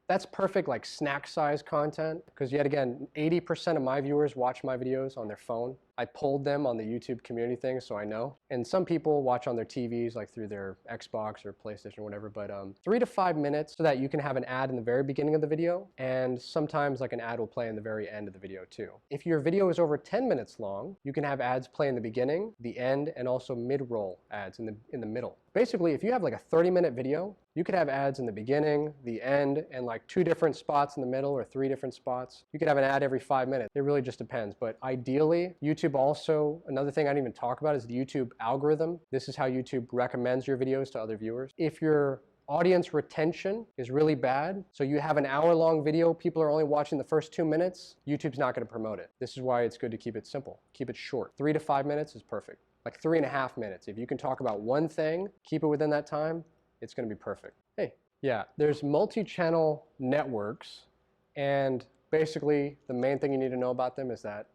That's perfect like snack size content, because yet again, 80% of my viewers watch my videos on their phone. I polled them on the YouTube community thing, so I know. And some people watch on their TVs, like through their Xbox or PlayStation or whatever, but 3 to 5 minutes so that you can have an ad in the very beginning of the video, and sometimes like an ad will play in the very end of the video too. If your video is over 10 minutes long, you can have ads play in the beginning, the end, and also mid-roll ads in the middle. Basically, if you have like a 30-minute video, you could have ads in the beginning, the end, and like 2 different spots in the middle or 3 different spots. You could have an ad every 5 minutes. It really just depends. But ideally, YouTube also, another thing I didn't even talk about is the YouTube algorithm. This is how YouTube recommends your videos to other viewers. If your audience retention is really bad, so you have an hour-long video, people are only watching the first 2 minutes, YouTube's not going to promote it. This is why it's good to keep it simple. Keep it short. 3 to 5 minutes is perfect. Like 3.5 minutes. If you can talk about one thing, keep it within that time, it's going to be perfect. Hey, yeah, there's multi-channel networks, and basically the main thing you need to know about them is that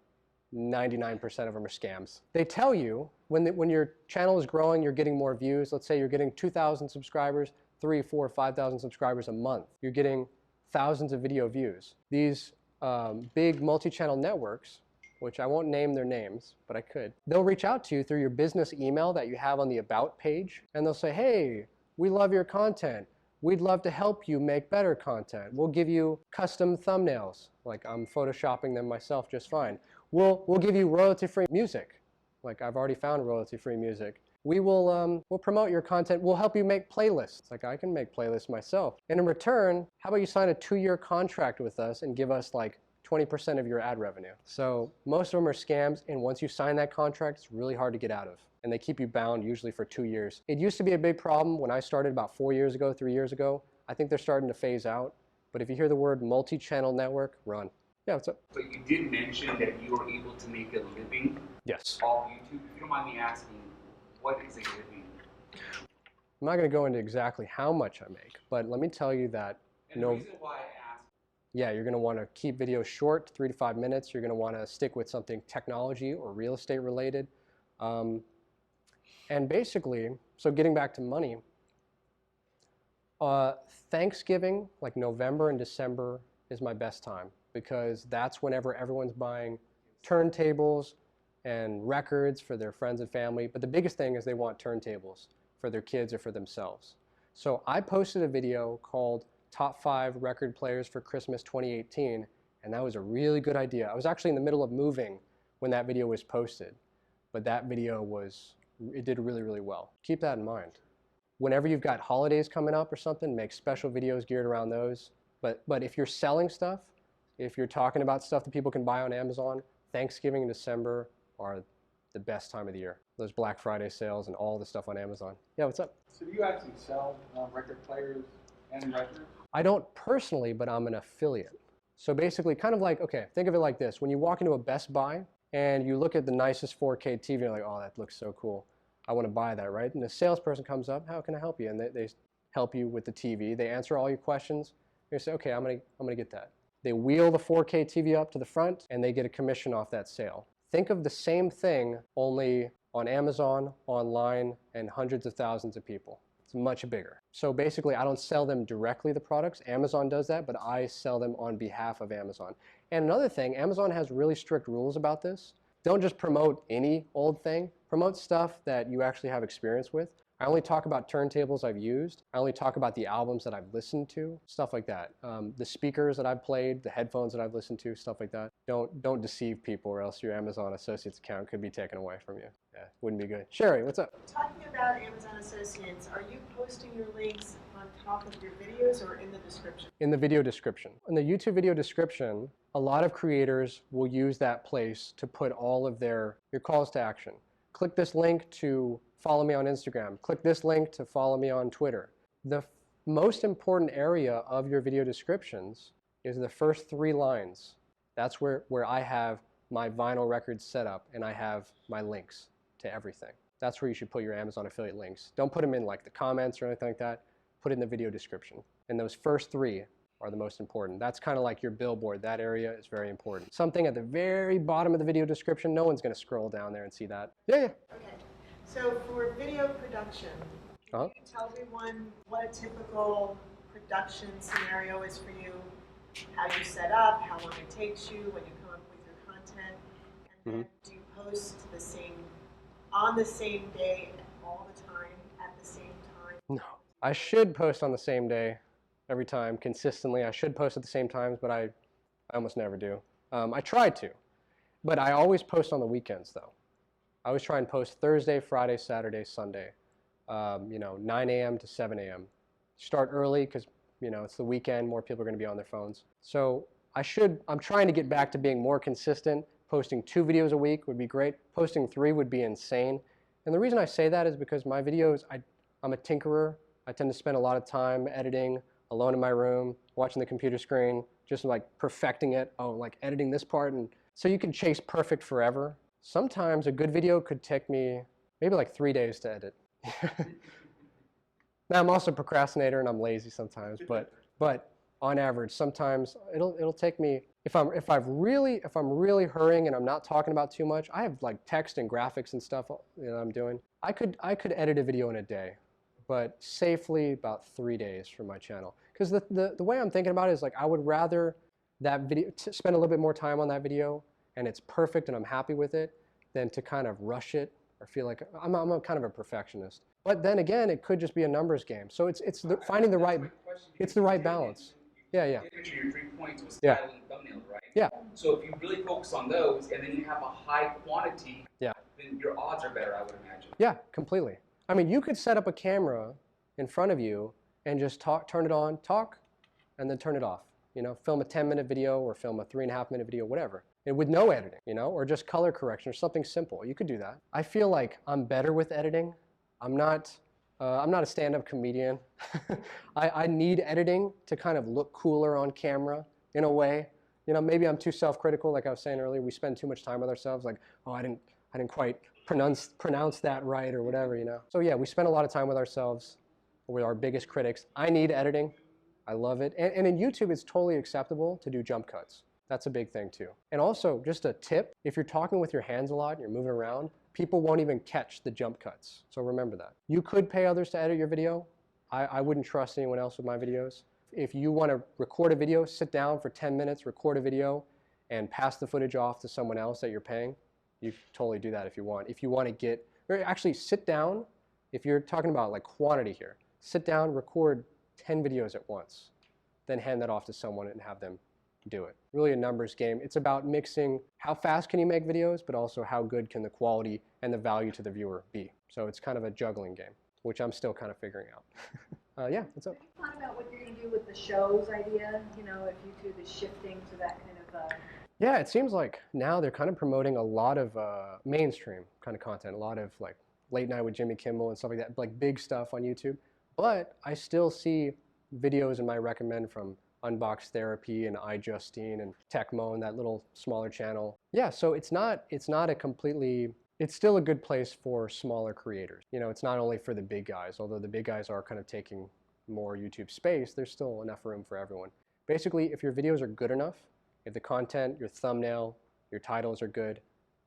99% of them are scams. They tell you when your channel is growing, you're getting more views. Let's say you're getting 2,000 subscribers, 3, 4, 5,000 subscribers a month. You're getting thousands of video views. These big multi-channel networks, which I won't name their names, but I could, they'll reach out to you through your business email that you have on the About page, and they'll say, hey, we love your content. We'd love to help you make better content. We'll give you custom thumbnails, like I'm photoshopping them myself just fine. We'll give you royalty-free music, like I've already found royalty-free music. We will we'll promote your content. We'll help you make playlists. Like I can make playlists myself. And in return, how about you sign a 2-year contract with us and give us like 20% of your ad revenue? So most of them are scams, and once you sign that contract, it's really hard to get out of. And they keep you bound usually for 2 years. It used to be a big problem when I started about 4 years ago, 3 years ago. I think they're starting to phase out. But if you hear the word multi-channel network, run. Yeah, what's up? But you did mention that you were able to make a living Yes. off YouTube. If you don't mind me asking, what is a living? I'm not going to go into exactly how much I make, but let me tell you that And the reason why I asked, yeah, you're going to want to keep videos short, 3 to 5 minutes. You're going to want to stick with something technology or real estate related. And basically, so getting back to money, Thanksgiving, like November and December, is my best time because that's whenever everyone's buying turntables and records for their friends and family. But the biggest thing is they want turntables for their kids or for themselves. So I posted a video called Top 5 Record Players for Christmas 2018, and that was a really good idea. I was actually in the middle of moving when that video was posted, but that video it did really, really well. Keep that in mind. Whenever you've got holidays coming up or something, make special videos geared around those. But if you're selling stuff, if you're talking about stuff that people can buy on Amazon, Thanksgiving and December are the best time of the year. Those Black Friday sales and all the stuff on Amazon. Yeah, what's up? So do you actually sell record players and records? I don't personally, but I'm an affiliate. So basically, kind of like, okay, think of it like this. When you walk into a Best Buy and you look at the nicest 4K TV, you're like, oh, that looks so cool. I want to buy that, right? And the salesperson comes up, how can I help you? And they help you with the TV. They answer all your questions. You say, okay, I'm gonna get that. They wheel the 4K TV up to the front and they get a commission off that sale. Think of the same thing, only on Amazon, online, and hundreds of thousands of people. It's much bigger. So basically, I don't sell them directly the products. Amazon does that, but I sell them on behalf of Amazon. And another thing, Amazon has really strict rules about this. Don't just promote any old thing. Promote stuff that you actually have experience with. I only talk about turntables I've used. I only talk about the albums that I've listened to, stuff like that. The speakers that I've played, the headphones that I've listened to, stuff like that. Don't deceive people or else your Amazon Associates account could be taken away from you. Yeah, wouldn't be good. Sheri, what's up? Talking about Amazon Associates, are you posting your links on top of your videos or in the description? In the video description. In the YouTube video description, a lot of creators will use that place to put all of your calls to action. Click this link to follow me on Instagram. Click this link to follow me on Twitter. The most important area of your video descriptions is the first 3 lines. That's where I have my vinyl records set up and I have my links to everything. That's where you should put your Amazon affiliate links. Don't put them in like the comments or anything like that. Put it in the video description. And those first 3 are the most important. That's kind of like your billboard. That area is very important. Something at the very bottom of the video description, no one's going to scroll down there and see that. Yeah. Okay. So for video production, can you tell everyone what a typical production scenario is for you? How you set up, how long it takes you, when you come up with your content, and then do you post on the same day all the time at the same time? No. I should post on the same day every time consistently. I should post at the same times, but I almost never do. I try to, but I always post on the weekends though. I always try and post Thursday, Friday, Saturday, Sunday, 9 a.m. to 7 a.m. Start early because, it's the weekend, more people are going to be on their phones. So I'm trying to get back to being more consistent. Posting 2 videos a week would be great. Posting 3 would be insane. And the reason I say that is because my videos, I'm a tinkerer. I tend to spend a lot of time editing, alone in my room, watching the computer screen, just like perfecting it. Oh, like editing this part. And so you can chase perfect forever. Sometimes a good video could take me maybe like 3 days to edit. Now I'm also a procrastinator and I'm lazy sometimes, but on average, sometimes it'll take me, if I'm really hurrying and I'm not talking about too much, I have like text and graphics and stuff I'm doing. I could edit a video in a day, but safely about 3 days for my channel. Because the way I'm thinking about it is like, I would rather that video, spend a little bit more time on that video and it's perfect and I'm happy with it, than to kind of rush it or feel like I'm a kind of a perfectionist. But then again, it could just be a numbers game. So finding the right, it's the right balance. Yeah. Your 3 points was Yeah. title and thumbnail, right? Yeah. So if you really focus on those and then you have a high quantity, Yeah. then your odds are better, I would imagine. Yeah, completely. I mean, you could set up a camera in front of you and just turn it on, talk, and then turn it off. You know, film a 10-minute video or film a 3.5-minute video, whatever. And with no editing, you know, or just color correction or something simple. You could do that. I feel like I'm better with editing. I'm not a stand-up comedian. I need editing to kind of look cooler on camera in a way. You know, maybe I'm too self-critical, like I was saying earlier. We spend too much time with ourselves, like, oh, I didn't quite pronounce that right or whatever, you know. So yeah, we spend a lot of time with ourselves. We're our biggest critics. I need editing. I love it. And in YouTube, it's totally acceptable to do jump cuts. That's a big thing too. And also, just a tip, if you're talking with your hands a lot and you're moving around, people won't even catch the jump cuts. So remember that. You could pay others to edit your video. I wouldn't trust anyone else with my videos. If you want to record a video, sit down for 10 minutes, record a video, and pass the footage off to someone else that you're paying, you can totally do that if you want. If you want to get, or actually sit down, if you're talking about like quantity here, sit down, record 10 videos at once, then hand that off to someone and have them do it. Really a numbers game. It's about mixing how fast can you make videos, but also how good can the quality and the value to the viewer be. So it's kind of a juggling game, which I'm still kind of figuring out. Yeah, what's up? Have you thought about what you're going to do with the shows idea? You know, if YouTube is shifting to that kind of... Yeah, it seems like now they're kind of promoting a lot of mainstream kind of content, a lot of like Late Night with Jimmy Kimmel and stuff like that, like big stuff on YouTube. But I still see videos in my recommend from Unbox Therapy and iJustine and Techmoan, that little smaller channel. Yeah, so it's not a completely, it's still a good place for smaller creators. You know, it's not only for the big guys, although the big guys are kind of taking more YouTube space, there's still enough room for everyone. Basically, if your videos are good enough, if the content, your thumbnail, your titles are good,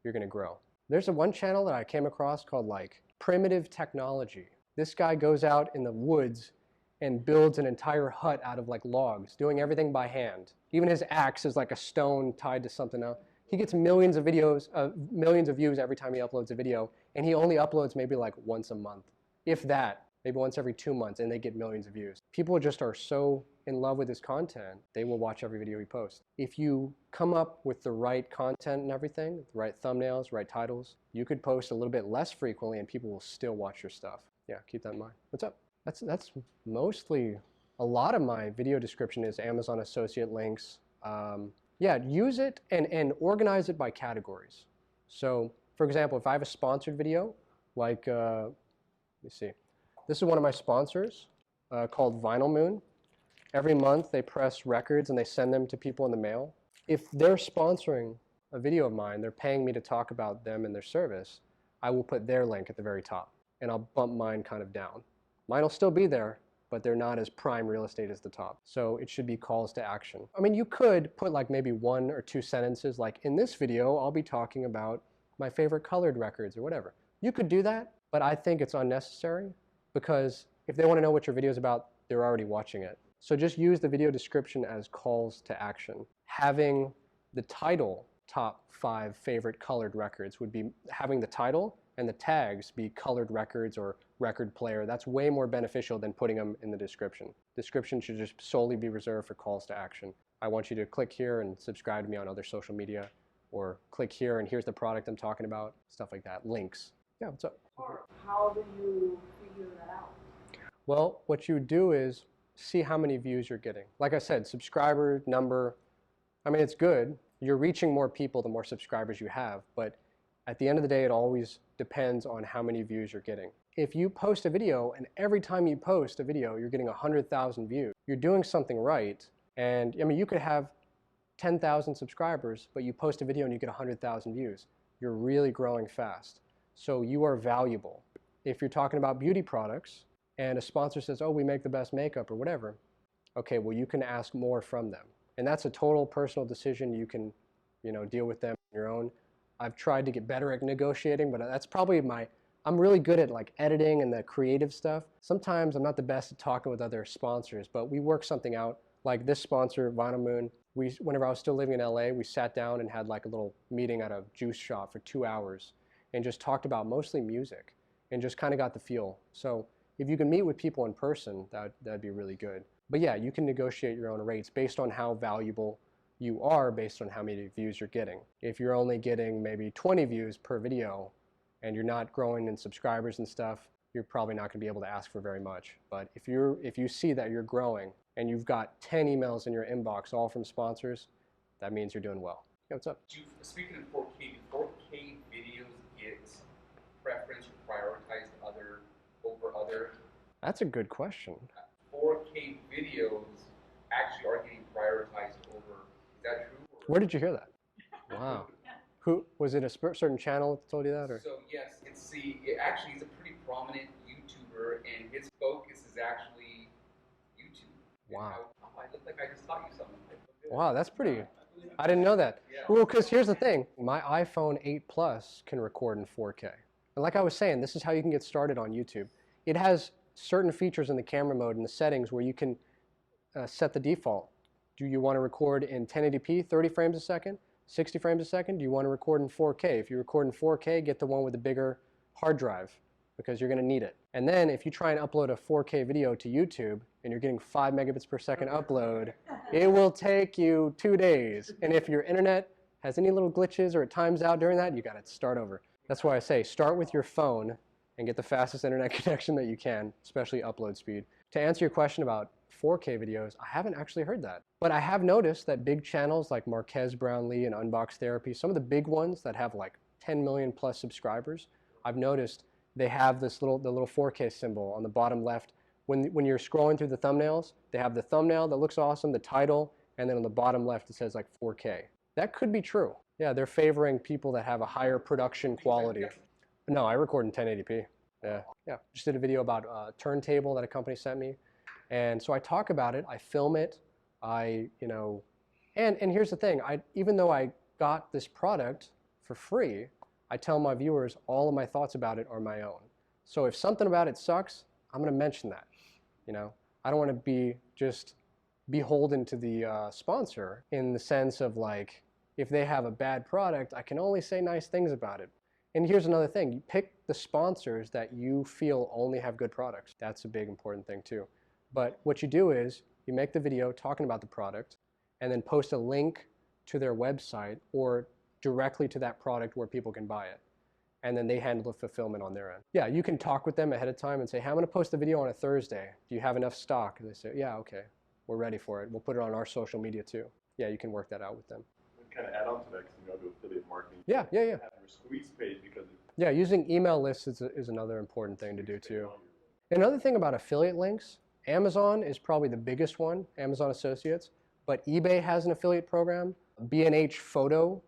you're gonna grow. There's one channel that I came across called like Primitive Technology. This guy goes out in the woods and builds an entire hut out of like logs, doing everything by hand. Even his axe is like a stone tied to something else. He gets millions of videos, millions of views every time he uploads a video, and he only uploads maybe like once a month, if that, maybe once every 2 months, and they get millions of views. People just are so in love with his content, they will watch every video he posts. If you come up with the right content and everything, the right thumbnails, right titles, you could post a little bit less frequently and people will still watch your stuff. Yeah, keep that in mind. What's up? That's mostly, a lot of my video description is Amazon associate links. Yeah, use it and organize it by categories. So, for example, if I have a sponsored video, like, let me see. This is one of my sponsors called Vinyl Moon. Every month they press records and they send them to people in the mail. If they're sponsoring a video of mine, they're paying me to talk about them and their service, I will put their link at the very top and I'll bump mine kind of down. Mine will still be there, but they're not as prime real estate as the top. So it should be calls to action. I mean, you could put like maybe 1 or 2 sentences, like in this video, I'll be talking about my favorite colored records or whatever. You could do that, but I think it's unnecessary because if they want to know what your video is about, they're already watching it. So just use the video description as calls to action. Having the title, top 5 favorite colored records, would be having the title and the tags be colored records or record player. That's way more beneficial than putting them in the description. Description should just solely be reserved for calls to action. I want you to click here and subscribe to me on other social media, or click here and here's the product I'm talking about, stuff like that, links. Yeah, what's up? How do you figure that out? Well, what you do is see how many views you're getting. Like I said, subscriber number, I mean, it's good. You're reaching more people the more subscribers you have, but at the end of the day, it always depends on how many views you're getting. If you post a video and every time you post a video, you're getting 100,000 views, you're doing something right. And I mean, you could have 10,000 subscribers, but you post a video and you get 100,000 views. You're really growing fast. So you are valuable. If you're talking about beauty products and a sponsor says, oh, we make the best makeup or whatever, okay, well, you can ask more from them. And that's a total personal decision. You can, you know, deal with them on your own. I've tried to get better at negotiating, but that's probably my I'm really good at like editing and the creative stuff. Sometimes I'm not the best at talking with other sponsors, but we work something out. Like this sponsor, Vinyl Moon, whenever I was still living in LA, we sat down and had like a little meeting at a juice shop for 2 hours and just talked about mostly music and just kind of got the feel. So if you can meet with people in person, that'd be really good. But yeah, you can negotiate your own rates based on how valuable you are, based on how many views you're getting. If you're only getting maybe 20 views per video and you're not growing in subscribers and stuff, you're probably not going to be able to ask for very much. But if you see that you're growing and you've got 10 emails in your inbox all from sponsors, that means you're doing well. Yeah, what's up? Speaking of 4K, do 4K videos get preference or prioritized over other? That's a good question. 4K videos actually are getting prioritized over. Is that true? Or? Where did you hear that? Wow. Who was it? A certain channel that told you that, or? So yes, it actually is a pretty prominent YouTuber, and his focus is actually YouTube. Wow. I look like I just taught you something. Wow, that's pretty. I didn't know that. Yeah. Well, because here's the thing. My iPhone 8 Plus can record in 4K. And like I was saying, this is how you can get started on YouTube. It has certain features in the camera mode and the settings where you can set the default. Do you want to record in 1080p, 30 frames a second, 60 frames a second? Do you want to record in 4K? If you record in 4K, get the one with the bigger hard drive because you're going to need it. And then if you try and upload a 4K video to YouTube and you're getting 5 megabits per second upload, it will take you 2 days. And if your internet has any little glitches or it times out during that, you got to start over. That's why I say start with your phone and get the fastest internet connection that you can, especially upload speed. To answer your question about 4K videos, I haven't actually heard that. But I have noticed that big channels like Marquez Brownlee and Unbox Therapy, some of the big ones that have like 10 million plus subscribers, I've noticed they have the little 4K symbol on the bottom left. When you're scrolling through the thumbnails, they have the thumbnail that looks awesome, the title, and then on the bottom left it says like 4K. That could be true. Yeah, they're favoring people that have a higher production quality. No, I record in 1080p. Yeah. Just did a video about a turntable that a company sent me. And so I talk about it, I film it, and here's the thing, even though I got this product for free, I tell my viewers all of my thoughts about it are my own. So if something about it sucks, I'm going to mention that. I don't want to be just beholden to the sponsor in the sense of like, if they have a bad product, I can only say nice things about it. And here's another thing, you pick the sponsors that you feel only have good products. That's a big important thing too. But what you do is you make the video talking about the product and then post a link to their website or directly to that product where people can buy it. And then they handle the fulfillment on their end. Yeah, you can talk with them ahead of time and say, hey, I'm going to post a video on a Thursday. Do you have enough stock? And they say, yeah, okay, we're ready for it. We'll put it on our social media too. Yeah, you can work that out with them. Kind of add on to that because do affiliate marketing. Yeah. Have your squeeze page because yeah, using email lists is another important thing to do too. Another thing about affiliate links, Amazon is probably the biggest one, Amazon Associates, but eBay has an affiliate program. B&H Photo,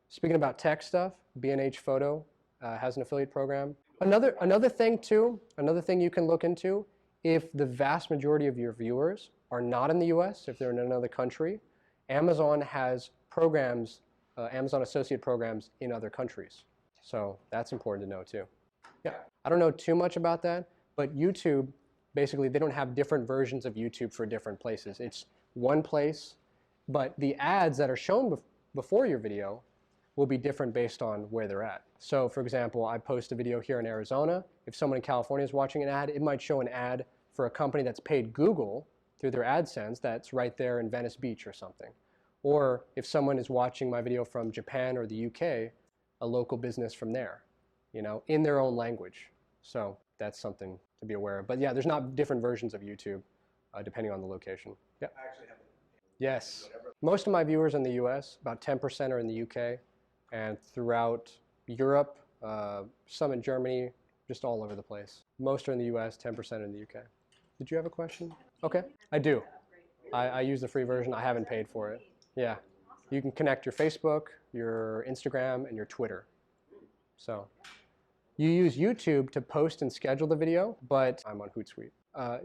speaking about tech stuff, B&H Photo has an affiliate program. Another thing you can look into, if the vast majority of your viewers are not in the US, if they're in another country, Amazon has programs, Amazon Associate programs in other countries. So that's important to know too. Yeah, I don't know too much about that, but YouTube, basically they don't have different versions of YouTube for different places. It's one place, but the ads that are shown before your video will be different based on where they're at. So for example, I post a video here in Arizona. If someone in California is watching an ad, it might show an ad for a company that's paid Google through their AdSense that's right there in Venice Beach or something. Or if someone is watching my video from Japan or the UK, a local business from there, in their own language. So that's something to be aware of. But yeah, there's not different versions of YouTube depending on the location. Yeah. I actually have yes. Most of my viewers in the US, about 10% are in the UK, and throughout Europe, some in Germany, just all over the place. Most are in the US, 10% in the UK. Did you have a question? Okay, I do. I use the free version. I haven't paid for it. Yeah. You can connect your Facebook, your Instagram, and your Twitter. So you use YouTube to post and schedule the video, but I'm on Hootsuite.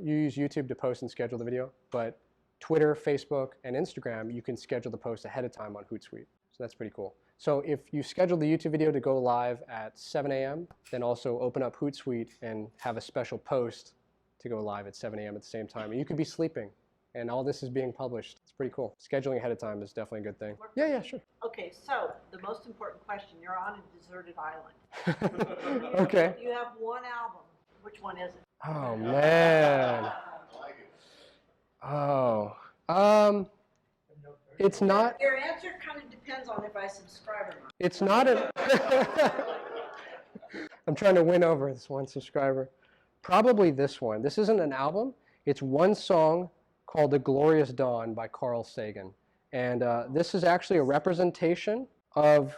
You use YouTube to post and schedule the video, but Twitter, Facebook, and Instagram, you can schedule the post ahead of time on Hootsuite. So that's pretty cool. So if you schedule the YouTube video to go live at 7 a.m., then also open up Hootsuite and have a special post to go live at 7 a.m. at the same time. And you could be sleeping, and all this is being published. It's pretty cool. Scheduling ahead of time is definitely a good thing. Yeah, sure. Okay, so the most important question, you're on a deserted island. Okay. You have one album. Which one is it? Oh, man. Oh. It's not. Your answer kind of depends on if I subscribe or not. It's not a. I'm trying to win over this one subscriber. Probably this one. This isn't an album. It's one song called "The Glorious Dawn" by Carl Sagan, and this is actually a representation of.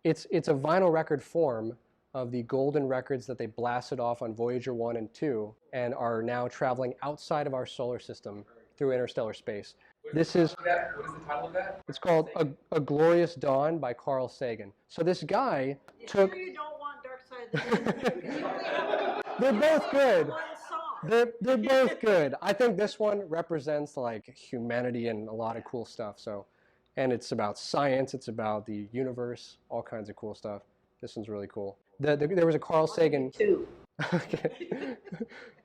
It's a vinyl record form of the golden records that they blasted off on Voyager 1 and 2, and are now traveling outside of our solar system through interstellar space. This is. What is the title of that? It's called A Glorious Dawn by Carl Sagan. So this guy took. Sure you don't want Dark Side of the Moon? You only have They're both good. one song. They're both good. I think this one represents like humanity and a lot of cool stuff. So, and it's about science. It's about the universe. All kinds of cool stuff. This one's really cool. There was a Carl Sagan. Two. Okay.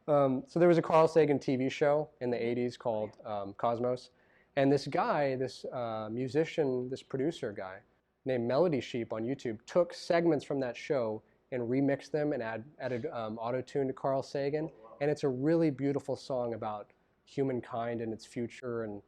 So there was a Carl Sagan TV show in the 80s called Cosmos. And this guy, this musician, this producer guy named Melody Sheep on YouTube took segments from that show and remixed them and added auto-tune to Carl Sagan. And it's a really beautiful song about humankind and its future and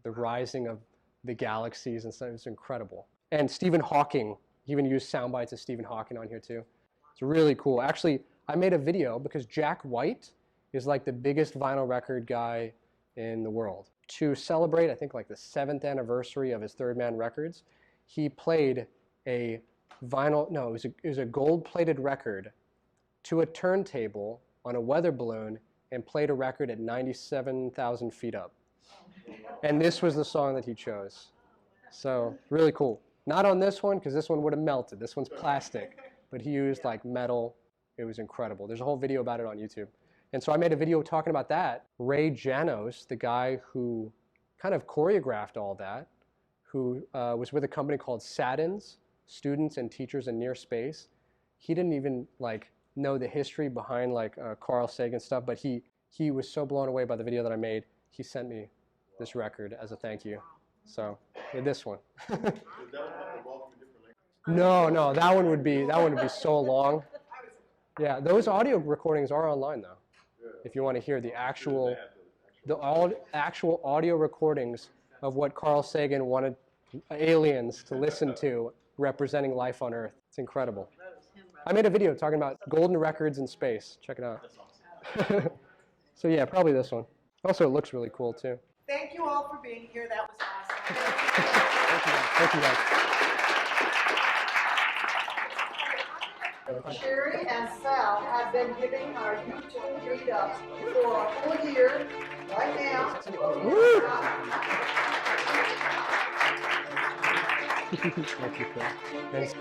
the rising of the galaxies and stuff. It's incredible. And Stephen Hawking, he even used sound bites of Stephen Hawking on here too. It's really cool. Actually, I made a video because Jack White is like the biggest vinyl record guy in the world. To celebrate, I think, like the 7th anniversary of his Third Man Records, he played a vinyl, no, it was a gold-plated record to a turntable on a weather balloon and played a record at 97,000 feet up. And this was the song that he chose. So, really cool. Not on this one, because this one would have melted. This one's plastic. But he used, like, metal. It was incredible. There's a whole video about it on YouTube. And so I made a video talking about that. Ray Janos, the guy who kind of choreographed all that, who was with a company called Satins, Students and Teachers in Near Space. He didn't even like know the history behind like Carl Sagan stuff, but he was so blown away by the video that I made. He sent me this record as a thank you. So this one. No, that one would be so long. Yeah, those audio recordings are online though. If you want to hear the actual audio recordings of what Carl Sagan wanted aliens to listen to representing life on Earth. It's incredible. I made a video talking about golden records in space. Check it out. So yeah, probably this one. Also, it looks really cool too. Thank you all for being here. That was awesome. Thank you guys. Sheri and Sal have been giving our YouTube meetups for a full year right now. Woo! Thank you, Phil. Thanks.